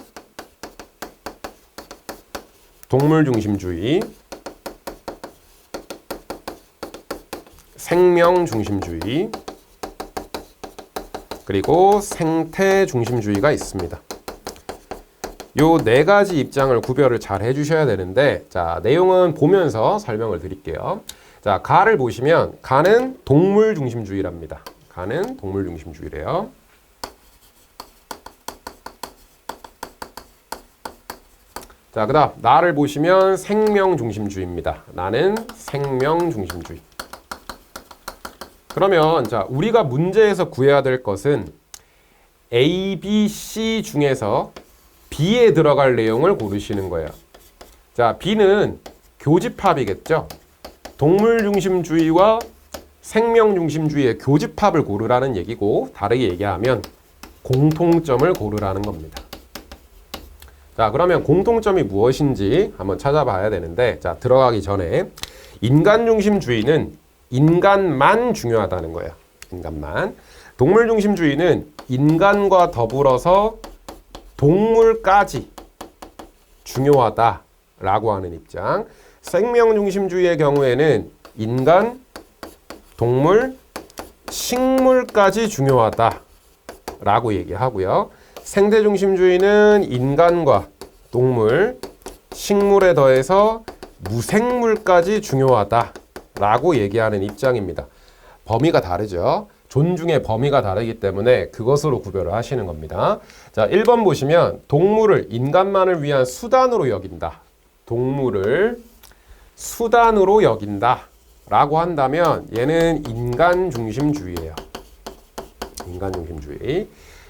동물중심주의, 생명중심주의, 그리고 생태중심주의가 있습니다. 요 4가지 입장을 구별을 잘 해주셔야 되는데, 자, 내용은 보면서 설명을 드릴게요. 자, 가를 보시면 가는 동물중심주의랍니다. 가는 동물중심주의래요. 자, 그 다음 나를 보시면 생명중심주의입니다. 나는 생명중심주의. 그러면 자, 우리가 문제에서 구해야 될 것은 A, B, C 중에서 B에 들어갈 내용을 고르시는 거예요. 자, B는 교집합이겠죠. 동물중심주의와 생명 중심주의의 교집합을 고르라는 얘기고, 다르게 얘기하면 공통점을 고르라는 겁니다. 자, 그러면 공통점이 무엇인지 한번 찾아봐야 되는데, 자, 들어가기 전에 인간 중심주의는 인간만 중요하다는 거예요. 인간만. 동물 중심주의는 인간과 더불어서 동물까지 중요하다라고 하는 입장. 생명 중심주의의 경우에는 인간, 동물, 식물까지 중요하다라고 얘기하고요. 생태 중심주의는 인간과 동물, 식물에 더해서 무생물까지 중요하다라고 얘기하는 입장입니다. 범위가 다르죠. 존중의 범위가 다르기 때문에 그것으로 구별을 하시는 겁니다. 자, 1번 보시면 동물을 인간만을 위한 수단으로 여긴다. 동물을 수단으로 여긴다 라고 한다면 얘는 인간 중심주의예요. 인간 중심주의.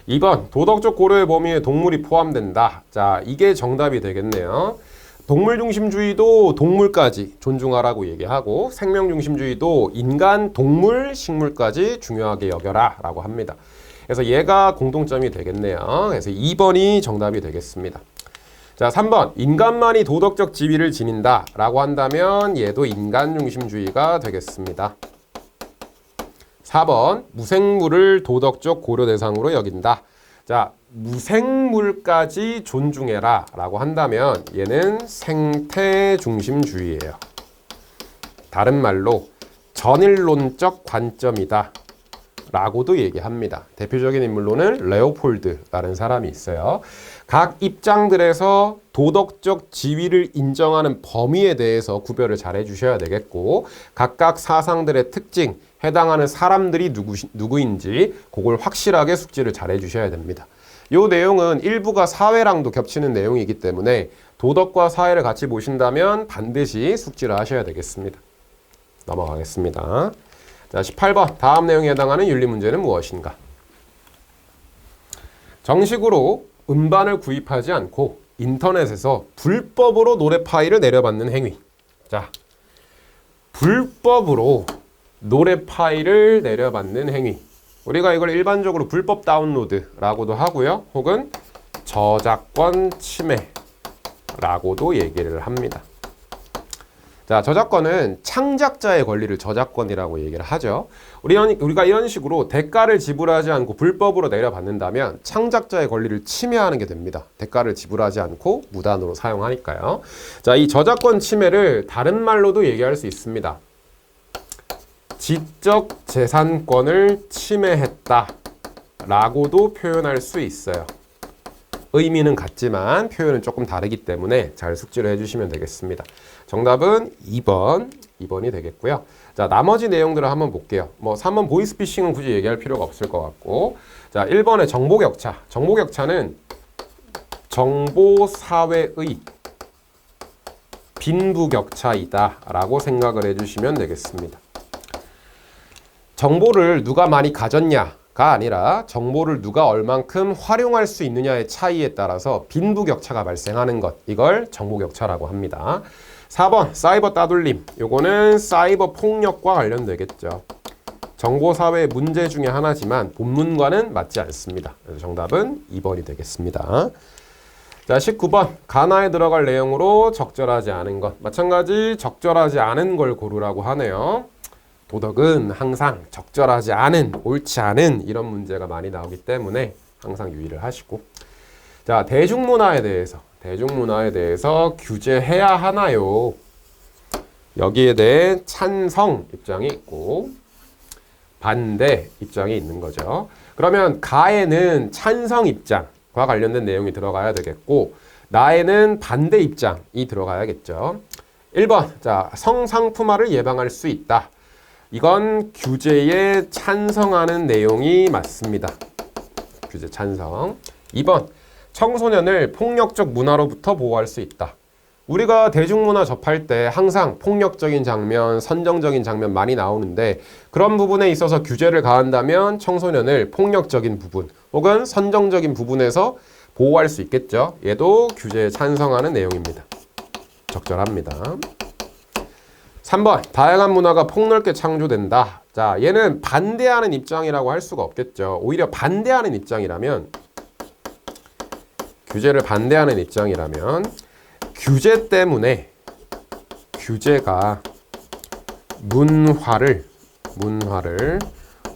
2번 도덕적 고려의 범위에 동물이 포함된다. 자, 이게 정답이 되겠네요. 동물 중심주의도 동물까지 존중하라고 얘기하고, 생명 중심주의도 인간, 동물, 식물까지 중요하게 여겨라 라고 합니다. 그래서 얘가 공통점이 되겠네요. 그래서 2번이 정답이 되겠습니다. 자, 3번 인간만이 도덕적 지위를 지닌다 라고 한다면 얘도 인간 중심주의가 되겠습니다. 4번 무생물을 도덕적 고려 대상으로 여긴다. 자, 무생물까지 존중해라 라고 한다면 얘는 생태 중심주의예요. 다른 말로 전일론적 관점이다 라고도 얘기합니다. 대표적인 인물로는 레오폴드라는 사람이 있어요. 각 입장들에서 도덕적 지위를 인정하는 범위에 대해서 구별을 잘 해주셔야 되겠고, 각각 사상들의 특징, 해당하는 사람들이 누구인지 그걸 확실하게 숙지를 잘 해주셔야 됩니다. 이 내용은 일부가 사회랑도 겹치는 내용이기 때문에 도덕과 사회를 같이 보신다면 반드시 숙지를 하셔야 되겠습니다. 넘어가겠습니다. 자, 18번 다음 내용에 해당하는 윤리 문제는 무엇인가? 정식으로 음반을 구입하지 않고 인터넷에서 불법으로 노래 파일을 내려받는 행위. 자, 불법으로 노래 파일을 내려받는 행위. 우리가 이걸 일반적으로 불법 다운로드라고도 하고요. 혹은 저작권 침해라고도 얘기를 합니다. 자, 저작권은 창작자의 권리를 저작권이라고 얘기를 하죠. 우리가 이런 식으로 대가를 지불하지 않고 불법으로 내려받는다면 창작자의 권리를 침해하는 게 됩니다. 대가를 지불하지 않고 무단으로 사용하니까요. 자, 이 저작권 침해를 다른 말로도 얘기할 수 있습니다. 지적 재산권을 침해했다 라고도 표현할 수 있어요. 의미는 같지만 표현은 조금 다르기 때문에 잘 숙지를 해주시면 되겠습니다. 정답은 2번이 되겠고요. 자, 나머지 내용들을 한번 볼게요. 3번 보이스피싱은 굳이 얘기할 필요가 없을 것 같고, 자, 1번의 정보격차. 정보격차는 정보사회의 빈부격차이다 라고 생각을 해주시면 되겠습니다. 정보를 누가 많이 가졌냐가 아니라 정보를 누가 얼만큼 활용할 수 있느냐의 차이에 따라서 빈부격차가 발생하는 것, 이걸 정보격차라고 합니다. 4번 사이버 따돌림. 요거는 사이버 폭력과 관련되겠죠. 정보사회의 문제 중에 하나지만 본문과는 맞지 않습니다. 그래서 정답은 2번이 되겠습니다. 자, 19번 가나에 들어갈 내용으로 적절하지 않은 것. 마찬가지 적절하지 않은 걸 고르라고 하네요. 도덕은 항상 적절하지 않은, 옳지 않은 이런 문제가 많이 나오기 때문에 항상 유의를 하시고, 자, 대중문화에 대해서 규제해야 하나요? 여기에 대해 찬성 입장이 있고 반대 입장이 있는 거죠. 그러면 가에는 찬성 입장과 관련된 내용이 들어가야 되겠고, 나에는 반대 입장이 들어가야겠죠. 1번, 자, 성상품화를 예방할 수 있다. 이건 규제에 찬성하는 내용이 맞습니다. 규제 찬성. 2번, 청소년을 폭력적 문화로부터 보호할 수 있다. 우리가 대중문화 접할 때 항상 폭력적인 장면, 선정적인 장면 많이 나오는데, 그런 부분에 있어서 규제를 가한다면 청소년을 폭력적인 부분 혹은 선정적인 부분에서 보호할 수 있겠죠. 얘도 규제에 찬성하는 내용입니다. 적절합니다. 3번, 다양한 문화가 폭넓게 창조된다. 자, 자, 얘는 반대하는 입장이라고 할 수가 없겠죠. 오히려 반대하는 입장이라면, 규제를 반대하는 입장이라면 규제 때문에 규제가 문화를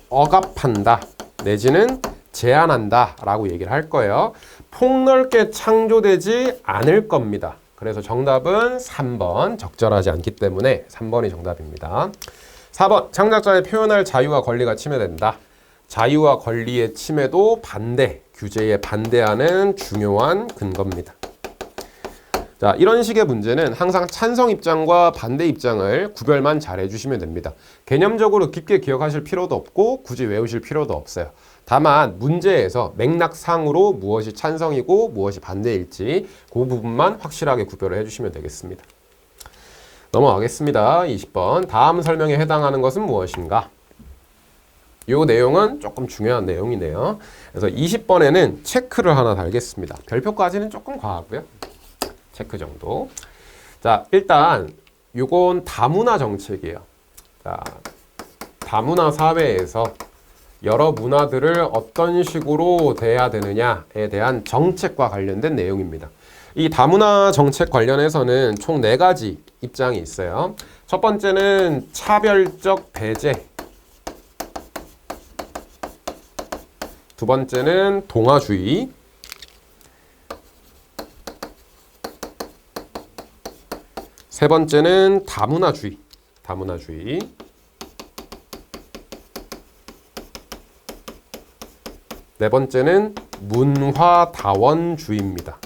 억압한다 내지는 제한한다 라고 얘기를 할 거예요. 폭넓게 창조되지 않을 겁니다. 그래서 정답은 3번, 적절하지 않기 때문에 3번이 정답입니다. 4번, 창작자의 표현할 자유와 권리가 침해된다. 자유와 권리의 침해도 반대, 규제에 반대하는 중요한 근거입니다. 자, 이런 식의 문제는 항상 찬성 입장과 반대 입장을 구별만 잘 해주시면 됩니다. 개념적으로 깊게 기억하실 필요도 없고 굳이 외우실 필요도 없어요. 다만 문제에서 맥락상으로 무엇이 찬성이고 무엇이 반대일지 그 부분만 확실하게 구별을 해주시면 되겠습니다. 넘어가겠습니다. 20번. 다음 설명에 해당하는 것은 무엇인가? 이 내용은 조금 중요한 내용이네요. 그래서 20번에는 체크를 하나 달겠습니다. 별표까지는 조금 과하고요. 체크 정도. 자, 일단 이건 다문화 정책이에요. 자, 다문화 사회에서 여러 문화들을 어떤 식으로 대해야 되느냐에 대한 정책과 관련된 내용입니다. 이 다문화 정책 관련해서는 총 4가지 입장이 있어요. 첫 번째는 차별적 배제, 두 번째는 동화주의, 세 번째는 다문화주의, 네 번째는 문화다원주의입니다.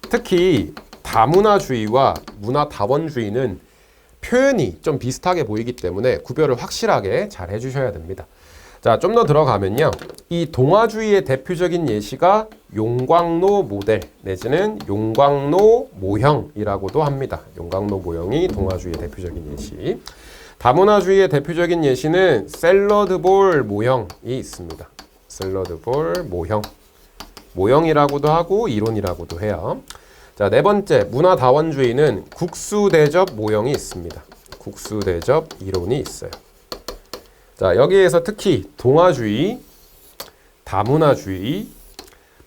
특히 다문화주의와 문화다원주의는 표현이 좀 비슷하게 보이기 때문에 구별을 확실하게 잘 해주셔야 됩니다. 자, 좀 더 들어가면요. 이 동화주의의 대표적인 예시가 용광로 모델 내지는 용광로 모형이라고도 합니다. 용광로 모형이 동화주의의 대표적인 예시. 다문화주의의 대표적인 예시는 샐러드볼 모형이 있습니다. 샐러드볼 모형. 모형이라고도 하고 이론이라고도 해요. 자, 네 번째 문화다원주의는 국수대접 모형이 있습니다. 국수대접 이론이 있어요. 자, 여기에서 특히 동화주의, 다문화주의,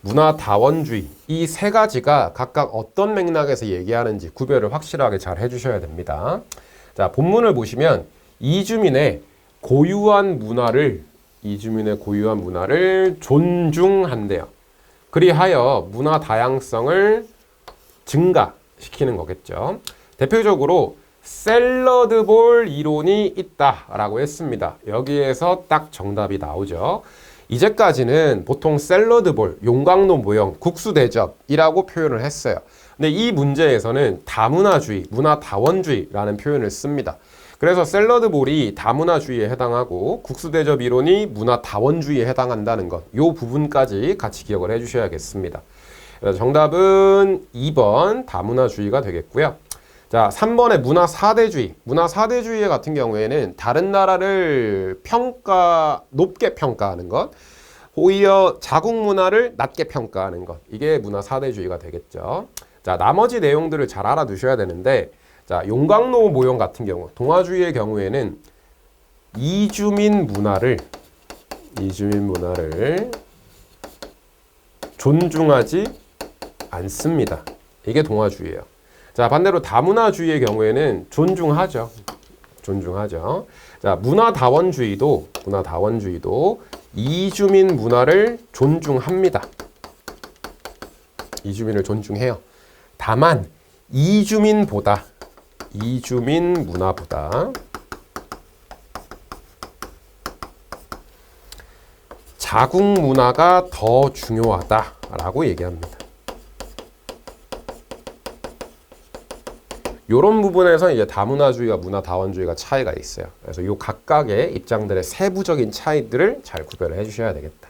문화다원주의 이 3가지가 각각 어떤 맥락에서 얘기하는지 구별을 확실하게 잘 해주셔야 됩니다. 자, 본문을 보시면 이주민의 고유한 문화를 존중한대요. 그리하여 문화 다양성을 증가시키는 거겠죠. 대표적으로 샐러드볼 이론이 있다라고 했습니다. 여기에서 딱 정답이 나오죠. 이제까지는 보통 샐러드볼, 용광로 모형, 국수대접이라고 표현을 했어요. 근데 이 문제에서는 다문화주의, 문화다원주의라는 표현을 씁니다. 그래서 샐러드볼이 다문화주의에 해당하고 국수대접 이론이 문화다원주의에 해당한다는 것, 이 부분까지 같이 기억을 해주셔야겠습니다. 그래서 정답은 2번 다문화주의가 되겠고요. 자, 3번의 문화사대주의. 문화사대주의 같은 경우에는 다른 나라를 높게 평가하는 것, 오히려 자국 문화를 낮게 평가하는 것. 이게 문화사대주의가 되겠죠. 자, 나머지 내용들을 잘 알아두셔야 되는데, 자, 용광로 모형 같은 경우, 동화주의의 경우에는 이주민 문화를 존중하지 않습니다. 이게 동화주의예요. 자, 반대로 다문화주의의 경우에는 존중하죠. 자, 문화다원주의도 이주민 문화를 존중합니다. 이주민을 존중해요. 다만 이주민 문화보다 자국 문화가 더 중요하다라고 얘기합니다. 이런 부분에서 이제 다문화주의와 문화다원주의가 차이가 있어요. 그래서 이 각각의 입장들의 세부적인 차이들을 잘 구별을 해주셔야 되겠다.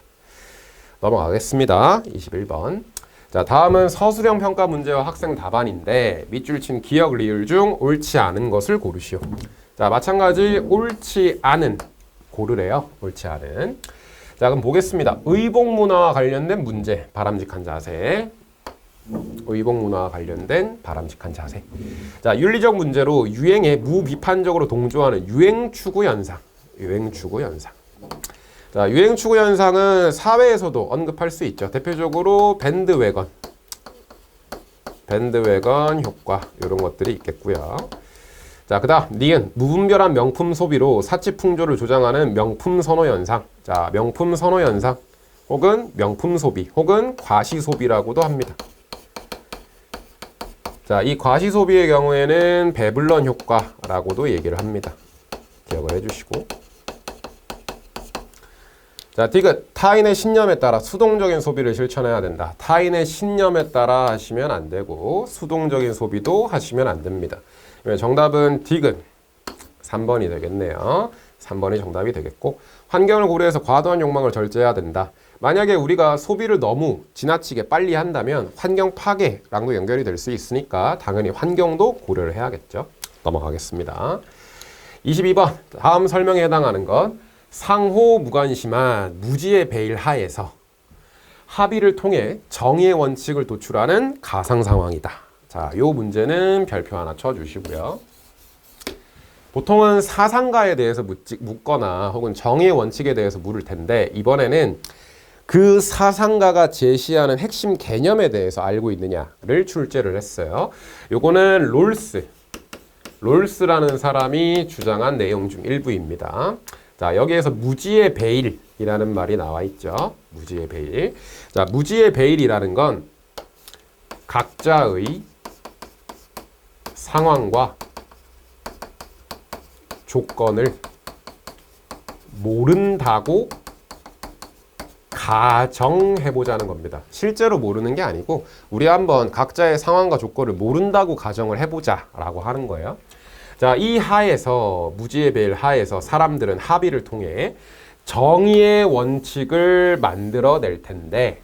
넘어가겠습니다. 21번. 자, 다음은 서술형 평가 문제와 학생 답안인데 밑줄 친 기억 리을 중 옳지 않은 것을 고르시오. 자, 마찬가지 옳지 않은 고르래요. 옳지 않은. 자, 그럼 보겠습니다. 의복문화와 관련된 문제, 바람직한 자세. 의복문화와 관련된 바람직한 자세. 자, 윤리적 문제로 유행에 무비판적으로 동조하는 유행 추구 현상. 유행추구 현상. 자, 유행추구 현상은 사회에서도 언급할 수 있죠. 대표적으로 밴드웨건 효과 이런 것들이 있겠고요. 자, 그다음 니은 무분별한 명품 소비로 사치풍조를 조장하는 명품 선호 현상. 자, 명품 선호 현상 혹은 명품 소비 혹은 과시 소비라고도 합니다. 자, 이 과시 소비의 경우에는 배블런 효과라고도 얘기를 합니다. 기억을 해주시고. 자, 디귿 타인의 신념에 따라 수동적인 소비를 실천해야 된다. 타인의 신념에 따라 하시면 안 되고 수동적인 소비도 하시면 안 됩니다. 정답은 디귿 3번이 되겠네요. 3번이 정답이 되겠고, 환경을 고려해서 과도한 욕망을 절제해야 된다. 만약에 우리가 소비를 너무 지나치게 빨리 한다면 환경 파괴랑도 연결이 될 수 있으니까 당연히 환경도 고려를 해야겠죠. 넘어가겠습니다. 22번 다음 설명에 해당하는 것, 상호 무관심한 무지의 배일 하에서 합의를 통해 정의의 원칙을 도출하는 가상 상황이다. 자, 요 문제는 별표 하나 쳐주시고요. 보통은 사상가에 대해서 묻거나 혹은 정의의 원칙에 대해서 물을 텐데, 이번에는 그 사상가가 제시하는 핵심 개념에 대해서 알고 있느냐를 출제를 했어요. 요거는 롤스라는 사람이 주장한 내용 중 일부입니다. 자, 여기에서 무지의 배일이라는 말이 나와 있죠. 무지의 배일. 자, 무지의 배일이라는 건 각자의 상황과 조건을 모른다고 가정해보자는 겁니다. 실제로 모르는 게 아니고 우리 한번 각자의 상황과 조건을 모른다고 가정을 해보자라고 하는 거예요. 자, 이 하에서, 무지의 배일 하에서 사람들은 합의를 통해 정의의 원칙을 만들어낼 텐데,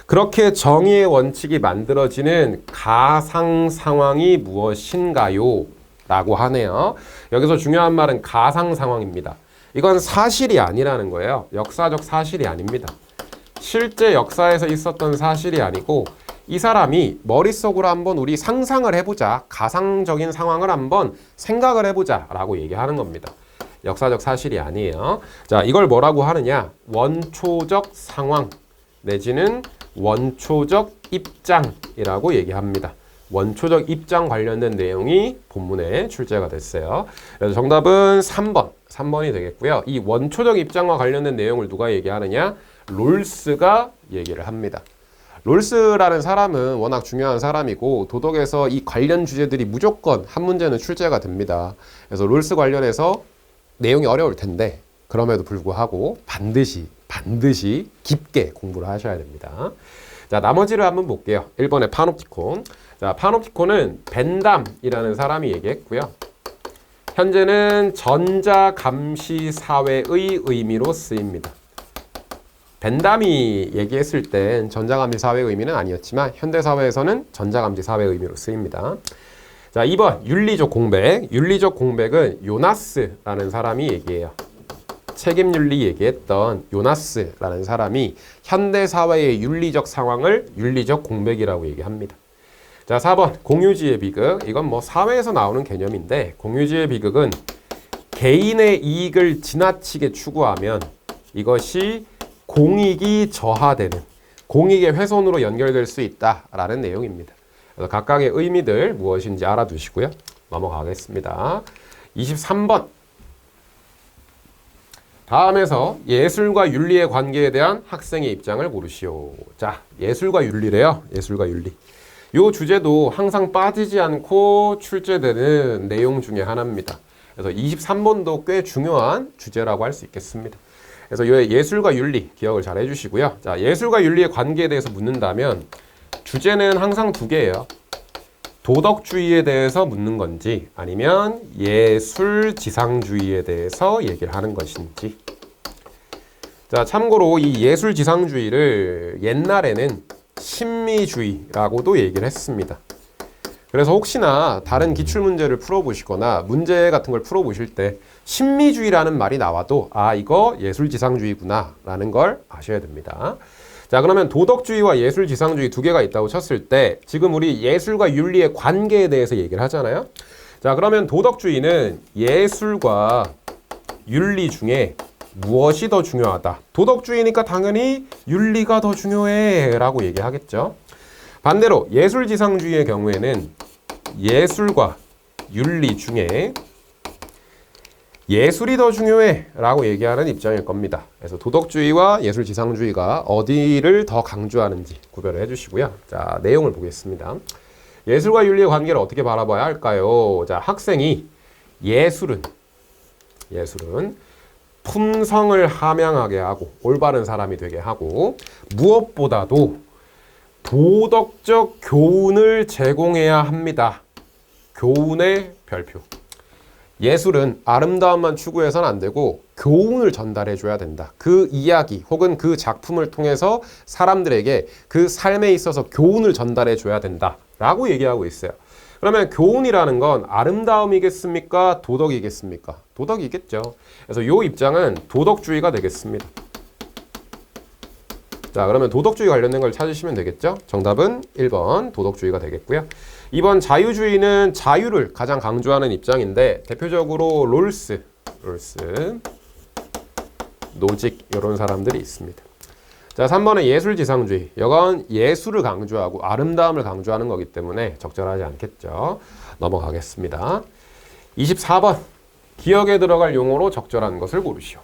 그렇게 정의의 원칙이 만들어지는 가상 상황이 무엇인가요? 라고 하네요. 여기서 중요한 말은 가상 상황입니다. 이건 사실이 아니라는 거예요. 역사적 사실이 아닙니다. 실제 역사에서 있었던 사실이 아니고, 이 사람이 머릿속으로 한번 우리 상상을 해보자, 가상적인 상황을 한번 생각을 해보자 라고 얘기하는 겁니다. 역사적 사실이 아니에요. 자, 이걸 뭐라고 하느냐? 원초적 상황 내지는 원초적 입장이라고 얘기합니다. 원초적 입장 관련된 내용이 본문에 출제가 됐어요. 그래서 정답은 3번이 되겠고요. 이 원초적 입장과 관련된 내용을 누가 얘기하느냐? 롤스가 얘기를 합니다. 롤스라는 사람은 워낙 중요한 사람이고 도덕에서 이 관련 주제들이 무조건 한 문제는 출제가 됩니다. 그래서 롤스 관련해서 내용이 어려울 텐데 그럼에도 불구하고 반드시 깊게 공부를 하셔야 됩니다. 자, 나머지를 한번 볼게요. 1번의 파놉티콘. 자, 파놉티콘은 벤담이라는 사람이 얘기했고요. 현재는 전자감시사회의 의미로 쓰입니다. 벤담이 얘기했을 땐 전자감시사회의 의미는 아니었지만 현대사회에서는 전자감시사회의 의미로 쓰입니다. 자, 2번 윤리적 공백. 윤리적 공백은 요나스라는 사람이 얘기해요. 책임윤리 얘기했던 요나스라는 사람이 현대사회의 윤리적 상황을 윤리적 공백이라고 얘기합니다. 자, 4번 공유지의 비극. 이건 뭐 사회에서 나오는 개념인데, 공유지의 비극은 개인의 이익을 지나치게 추구하면 이것이 공익이 저하되는, 공익의 훼손으로 연결될 수 있다라는 내용입니다. 그래서 각각의 의미들 무엇인지 알아두시고요. 넘어가겠습니다. 23번. 다음에서 예술과 윤리의 관계에 대한 학생의 입장을 고르시오. 자, 예술과 윤리래요. 예술과 윤리. 이 주제도 항상 빠지지 않고 출제되는 내용 중에 하나입니다. 그래서 23번도 꽤 중요한 주제라고 할 수 있겠습니다. 그래서 예술과 윤리 기억을 잘 해주시고요. 자, 예술과 윤리의 관계에 대해서 묻는다면 주제는 항상 두 개예요. 도덕주의에 대해서 묻는 건지 아니면 예술지상주의에 대해서 얘기를 하는 것인지. 자, 참고로 이 예술지상주의를 옛날에는 신미주의라고도 얘기를 했습니다. 그래서 혹시나 다른 기출문제를 풀어보시거나 문제 같은 걸 풀어보실 때 신미주의라는 말이 나와도 아, 이거 예술지상주의구나 라는 걸 아셔야 됩니다. 자, 그러면 도덕주의와 예술지상주의 두 개가 있다고 쳤을 때 지금 우리 예술과 윤리의 관계에 대해서 얘기를 하잖아요. 자, 그러면 도덕주의는 예술과 윤리 중에 무엇이 더 중요하다? 도덕주의니까 당연히 윤리가 더 중요해 라고 얘기하겠죠. 반대로 예술지상주의의 경우에는 예술과 윤리 중에 예술이 더 중요해 라고 얘기하는 입장일 겁니다. 그래서 도덕주의와 예술지상주의가 어디를 더 강조하는지 구별을 해주시고요. 자, 내용을 보겠습니다. 예술과 윤리의 관계를 어떻게 바라봐야 할까요? 자, 학생이 예술은 품성을 함양하게 하고 올바른 사람이 되게 하고 무엇보다도 도덕적 교훈을 제공해야 합니다. 교훈의 별표. 예술은 아름다움만 추구해서는 안 되고 교훈을 전달해 줘야 된다. 그 이야기 혹은 그 작품을 통해서 사람들에게 그 삶에 있어서 교훈을 전달해 줘야 된다 라고 얘기하고 있어요. 그러면 교훈이라는 건 아름다움이겠습니까? 도덕이겠습니까? 도덕이겠죠. 그래서 이 입장은 도덕주의가 되겠습니다. 자, 그러면 도덕주의 관련된 걸 찾으시면 되겠죠. 정답은 1번 도덕주의가 되겠고요. 2번 자유주의는 자유를 가장 강조하는 입장인데 대표적으로 롤스, 노직 이런 사람들이 있습니다. 자, 3번은 예술지상주의. 이건 예술을 강조하고 아름다움을 강조하는 거기 때문에 적절하지 않겠죠. 넘어가겠습니다. 24번 기억에 들어갈 용어로 적절한 것을 고르시오.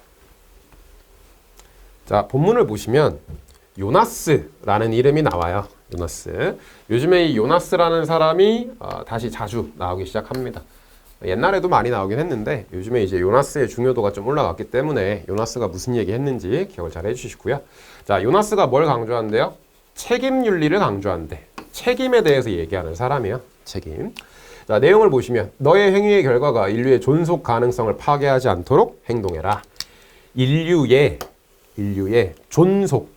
자, 본문을 보시면 요나스라는 이름이 나와요. 요나스. 요즘에 이 요나스라는 사람이 다시 자주 나오기 시작합니다. 옛날에도 많이 나오긴 했는데 요즘에 이제 요나스의 중요도가 좀 올라갔기 때문에 요나스가 무슨 얘기 했는지 기억을 잘 해주시고요. 자, 요나스가 뭘 강조한대요? 책임 윤리를 강조한대. 책임에 대해서 얘기하는 사람이에요. 책임. 자, 내용을 보시면 너의 행위의 결과가 인류의 존속 가능성을 파괴하지 않도록 행동해라. 인류의 존속.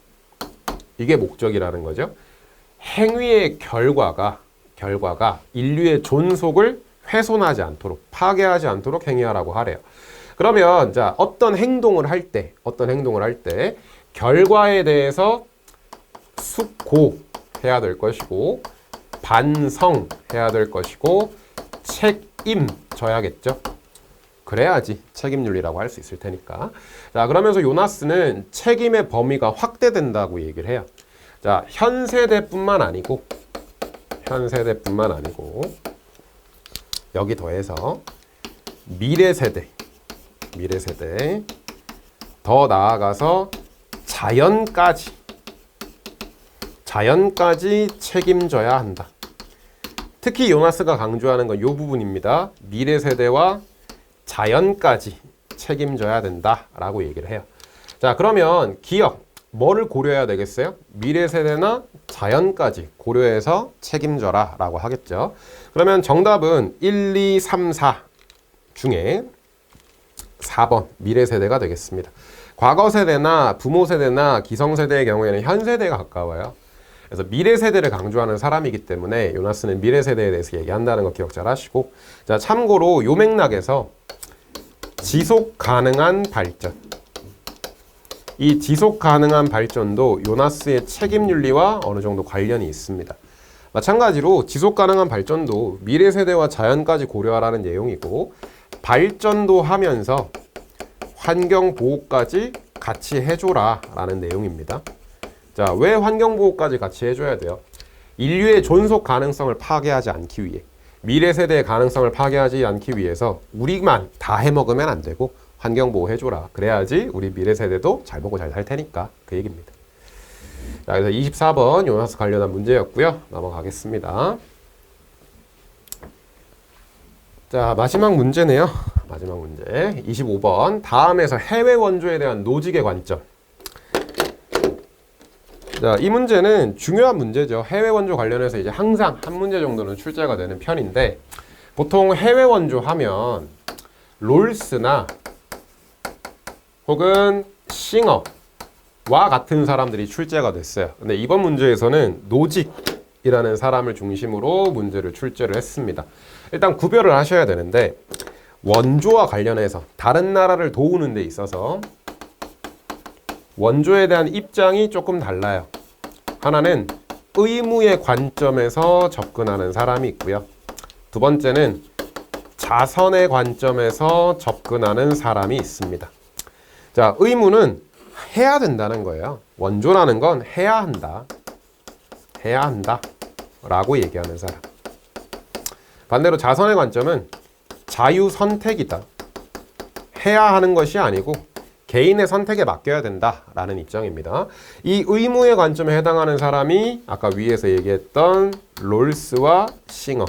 이게 목적이라는 거죠. 행위의 결과가 인류의 존속을 훼손하지 않도록 파괴하지 않도록 행위하라고 하래요. 그러면 자, 어떤 행동을 할 때 결과에 대해서 숙고해야 될 것이고 반성해야 될 것이고 책임져야겠죠. 그래야지 책임윤리라고 할 수 있을 테니까. 자, 그러면서 요나스는 책임의 범위가 확대된다고 얘기를 해요. 자, 현 세대뿐만 아니고 여기 더해서 미래 세대, 더 나아가서 자연까지 책임져야 한다. 특히 요나스가 강조하는 건 이 부분입니다. 미래 세대와 자연까지 책임져야 된다라고 얘기를 해요. 자, 그러면 기억, 뭐를 고려해야 되겠어요? 미래 세대나 자연까지 고려해서 책임져라 라고 하겠죠. 그러면 정답은 1, 2, 3, 4 중에 4번 미래 세대가 되겠습니다. 과거 세대나 부모 세대나 기성 세대의 경우에는 현 세대가 가까워요. 그래서 미래 세대를 강조하는 사람이기 때문에 요나스는 미래 세대에 대해서 얘기한다는 거 기억 잘 하시고, 자, 참고로 요 맥락에서 지속 가능한 발전, 이 지속 가능한 발전도 요나스의 책임 윤리와 어느 정도 관련이 있습니다. 마찬가지로 지속 가능한 발전도 미래 세대와 자연까지 고려하라는 내용이고, 발전도 하면서 환경 보호까지 같이 해줘라 라는 내용입니다. 자, 왜 환경 보호까지 같이 해줘야 돼요? 인류의 존속 가능성을 파괴하지 않기 위해, 미래 세대의 가능성을 파괴하지 않기 위해서 우리만 다 해먹으면 안 되고 환경 보호해줘라. 그래야지 우리 미래 세대도 잘 먹고 잘 살 테니까, 그 얘기입니다. 자, 그래서 24번 요나스 관련한 문제였고요. 넘어가겠습니다. 자, 마지막 문제네요. 마지막 문제 25번. 다음에서 해외 원조에 대한 노직의 관점. 자, 이 문제는 중요한 문제죠. 해외 원조 관련해서 이제 항상 한 문제 정도는 출제가 되는 편인데, 보통 해외 원조 하면 롤스나 혹은 싱어와 같은 사람들이 출제가 됐어요. 근데 이번 문제에서는 노직이라는 사람을 중심으로 문제를 출제를 했습니다. 일단 구별을 하셔야 되는데, 원조와 관련해서 다른 나라를 도우는 데 있어서 원조에 대한 입장이 조금 달라요. 하나는 의무의 관점에서 접근하는 사람이 있고요. 두 번째는 자선의 관점에서 접근하는 사람이 있습니다. 자, 의무는 해야 된다는 거예요. 원조라는 건 해야 한다. 해야 한다. 라고 얘기하는 사람. 반대로 자선의 관점은 자유 선택이다. 해야 하는 것이 아니고 개인의 선택에 맡겨야 된다라는 입장입니다. 이 의무의 관점에 해당하는 사람이 아까 위에서 얘기했던 롤스와 싱어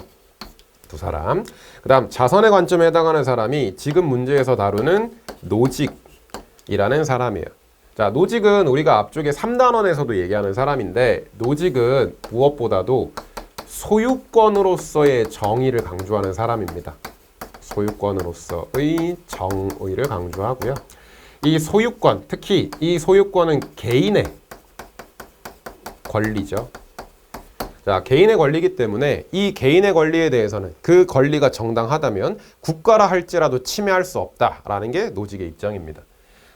두 사람. 그 다음 자선의 관점에 해당하는 사람이 지금 문제에서 다루는 노직이라는 사람이에요. 자, 노직은 우리가 앞쪽에 3단원에서도 얘기하는 사람인데 노직은 무엇보다도 소유권으로서의 정의를 강조하는 사람입니다. 소유권으로서의 정의를 강조하고요. 이 소유권, 특히 이 소유권은 개인의 권리죠. 자, 개인의 권리이기 때문에 이 개인의 권리에 대해서는 그 권리가 정당하다면 국가라 할지라도 침해할 수 없다라는 게 노직의 입장입니다.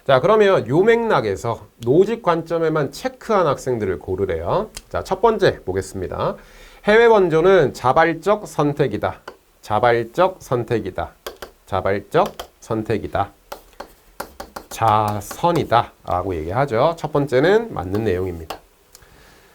자, 그러면 요 맥락에서 노직 관점에만 체크한 학생들을 고르래요. 자, 첫 번째 보겠습니다. 해외 원조는 자발적 선택이다. 자발적 선택이다. 자발적 선택이다. 자선이다 라고 얘기하죠. 첫 번째는 맞는 내용입니다.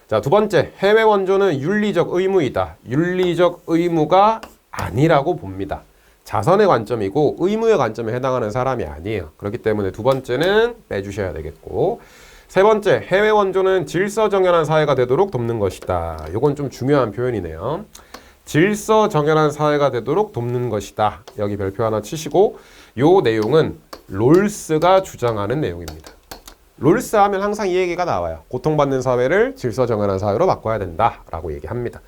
자, 두 번째, 해외 원조는 윤리적 의무이다. 윤리적 의무가 아니라고 봅니다. 자선의 관점이고 의무의 관점에 해당하는 사람이 아니에요. 그렇기 때문에 두 번째는 빼주셔야 되겠고, 세 번째, 해외 원조는 질서정연한 사회가 되도록 돕는 것이다. 이건 좀 중요한 표현이네요. 질서정연한 사회가 되도록 돕는 것이다. 여기 별표 하나 치시고, 요 내용은 롤스가 주장하는 내용입니다. 롤스 하면 항상 이 얘기가 나와요. 고통받는 사회를 질서정연한 사회로 바꿔야 된다라고 얘기합니다.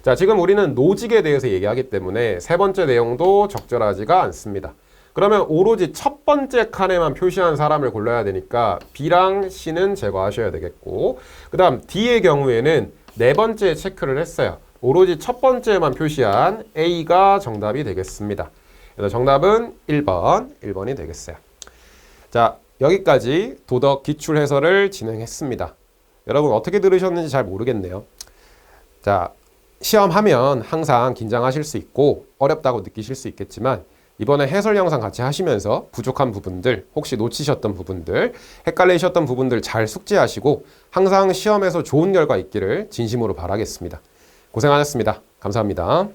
자, 지금 우리는 노직에 대해서 얘기하기 때문에 세 번째 내용도 적절하지가 않습니다. 그러면 오로지 첫 번째 칸에만 표시한 사람을 골라야 되니까 B랑 C는 제거하셔야 되겠고, 그 다음 D의 경우에는 네 번째에 체크를 했어요. 오로지 첫 번째만 표시한 A가 정답이 되겠습니다. 그래서 정답은 1번이 되겠어요. 자, 여기까지 도덕 기출 해설을 진행했습니다. 여러분 어떻게 들으셨는지 잘 모르겠네요. 자, 시험하면 항상 긴장하실 수 있고 어렵다고 느끼실 수 있겠지만 이번에 해설 영상 같이 하시면서 부족한 부분들, 혹시 놓치셨던 부분들, 헷갈리셨던 부분들 잘 숙지하시고 항상 시험에서 좋은 결과 있기를 진심으로 바라겠습니다. 고생하셨습니다. 감사합니다.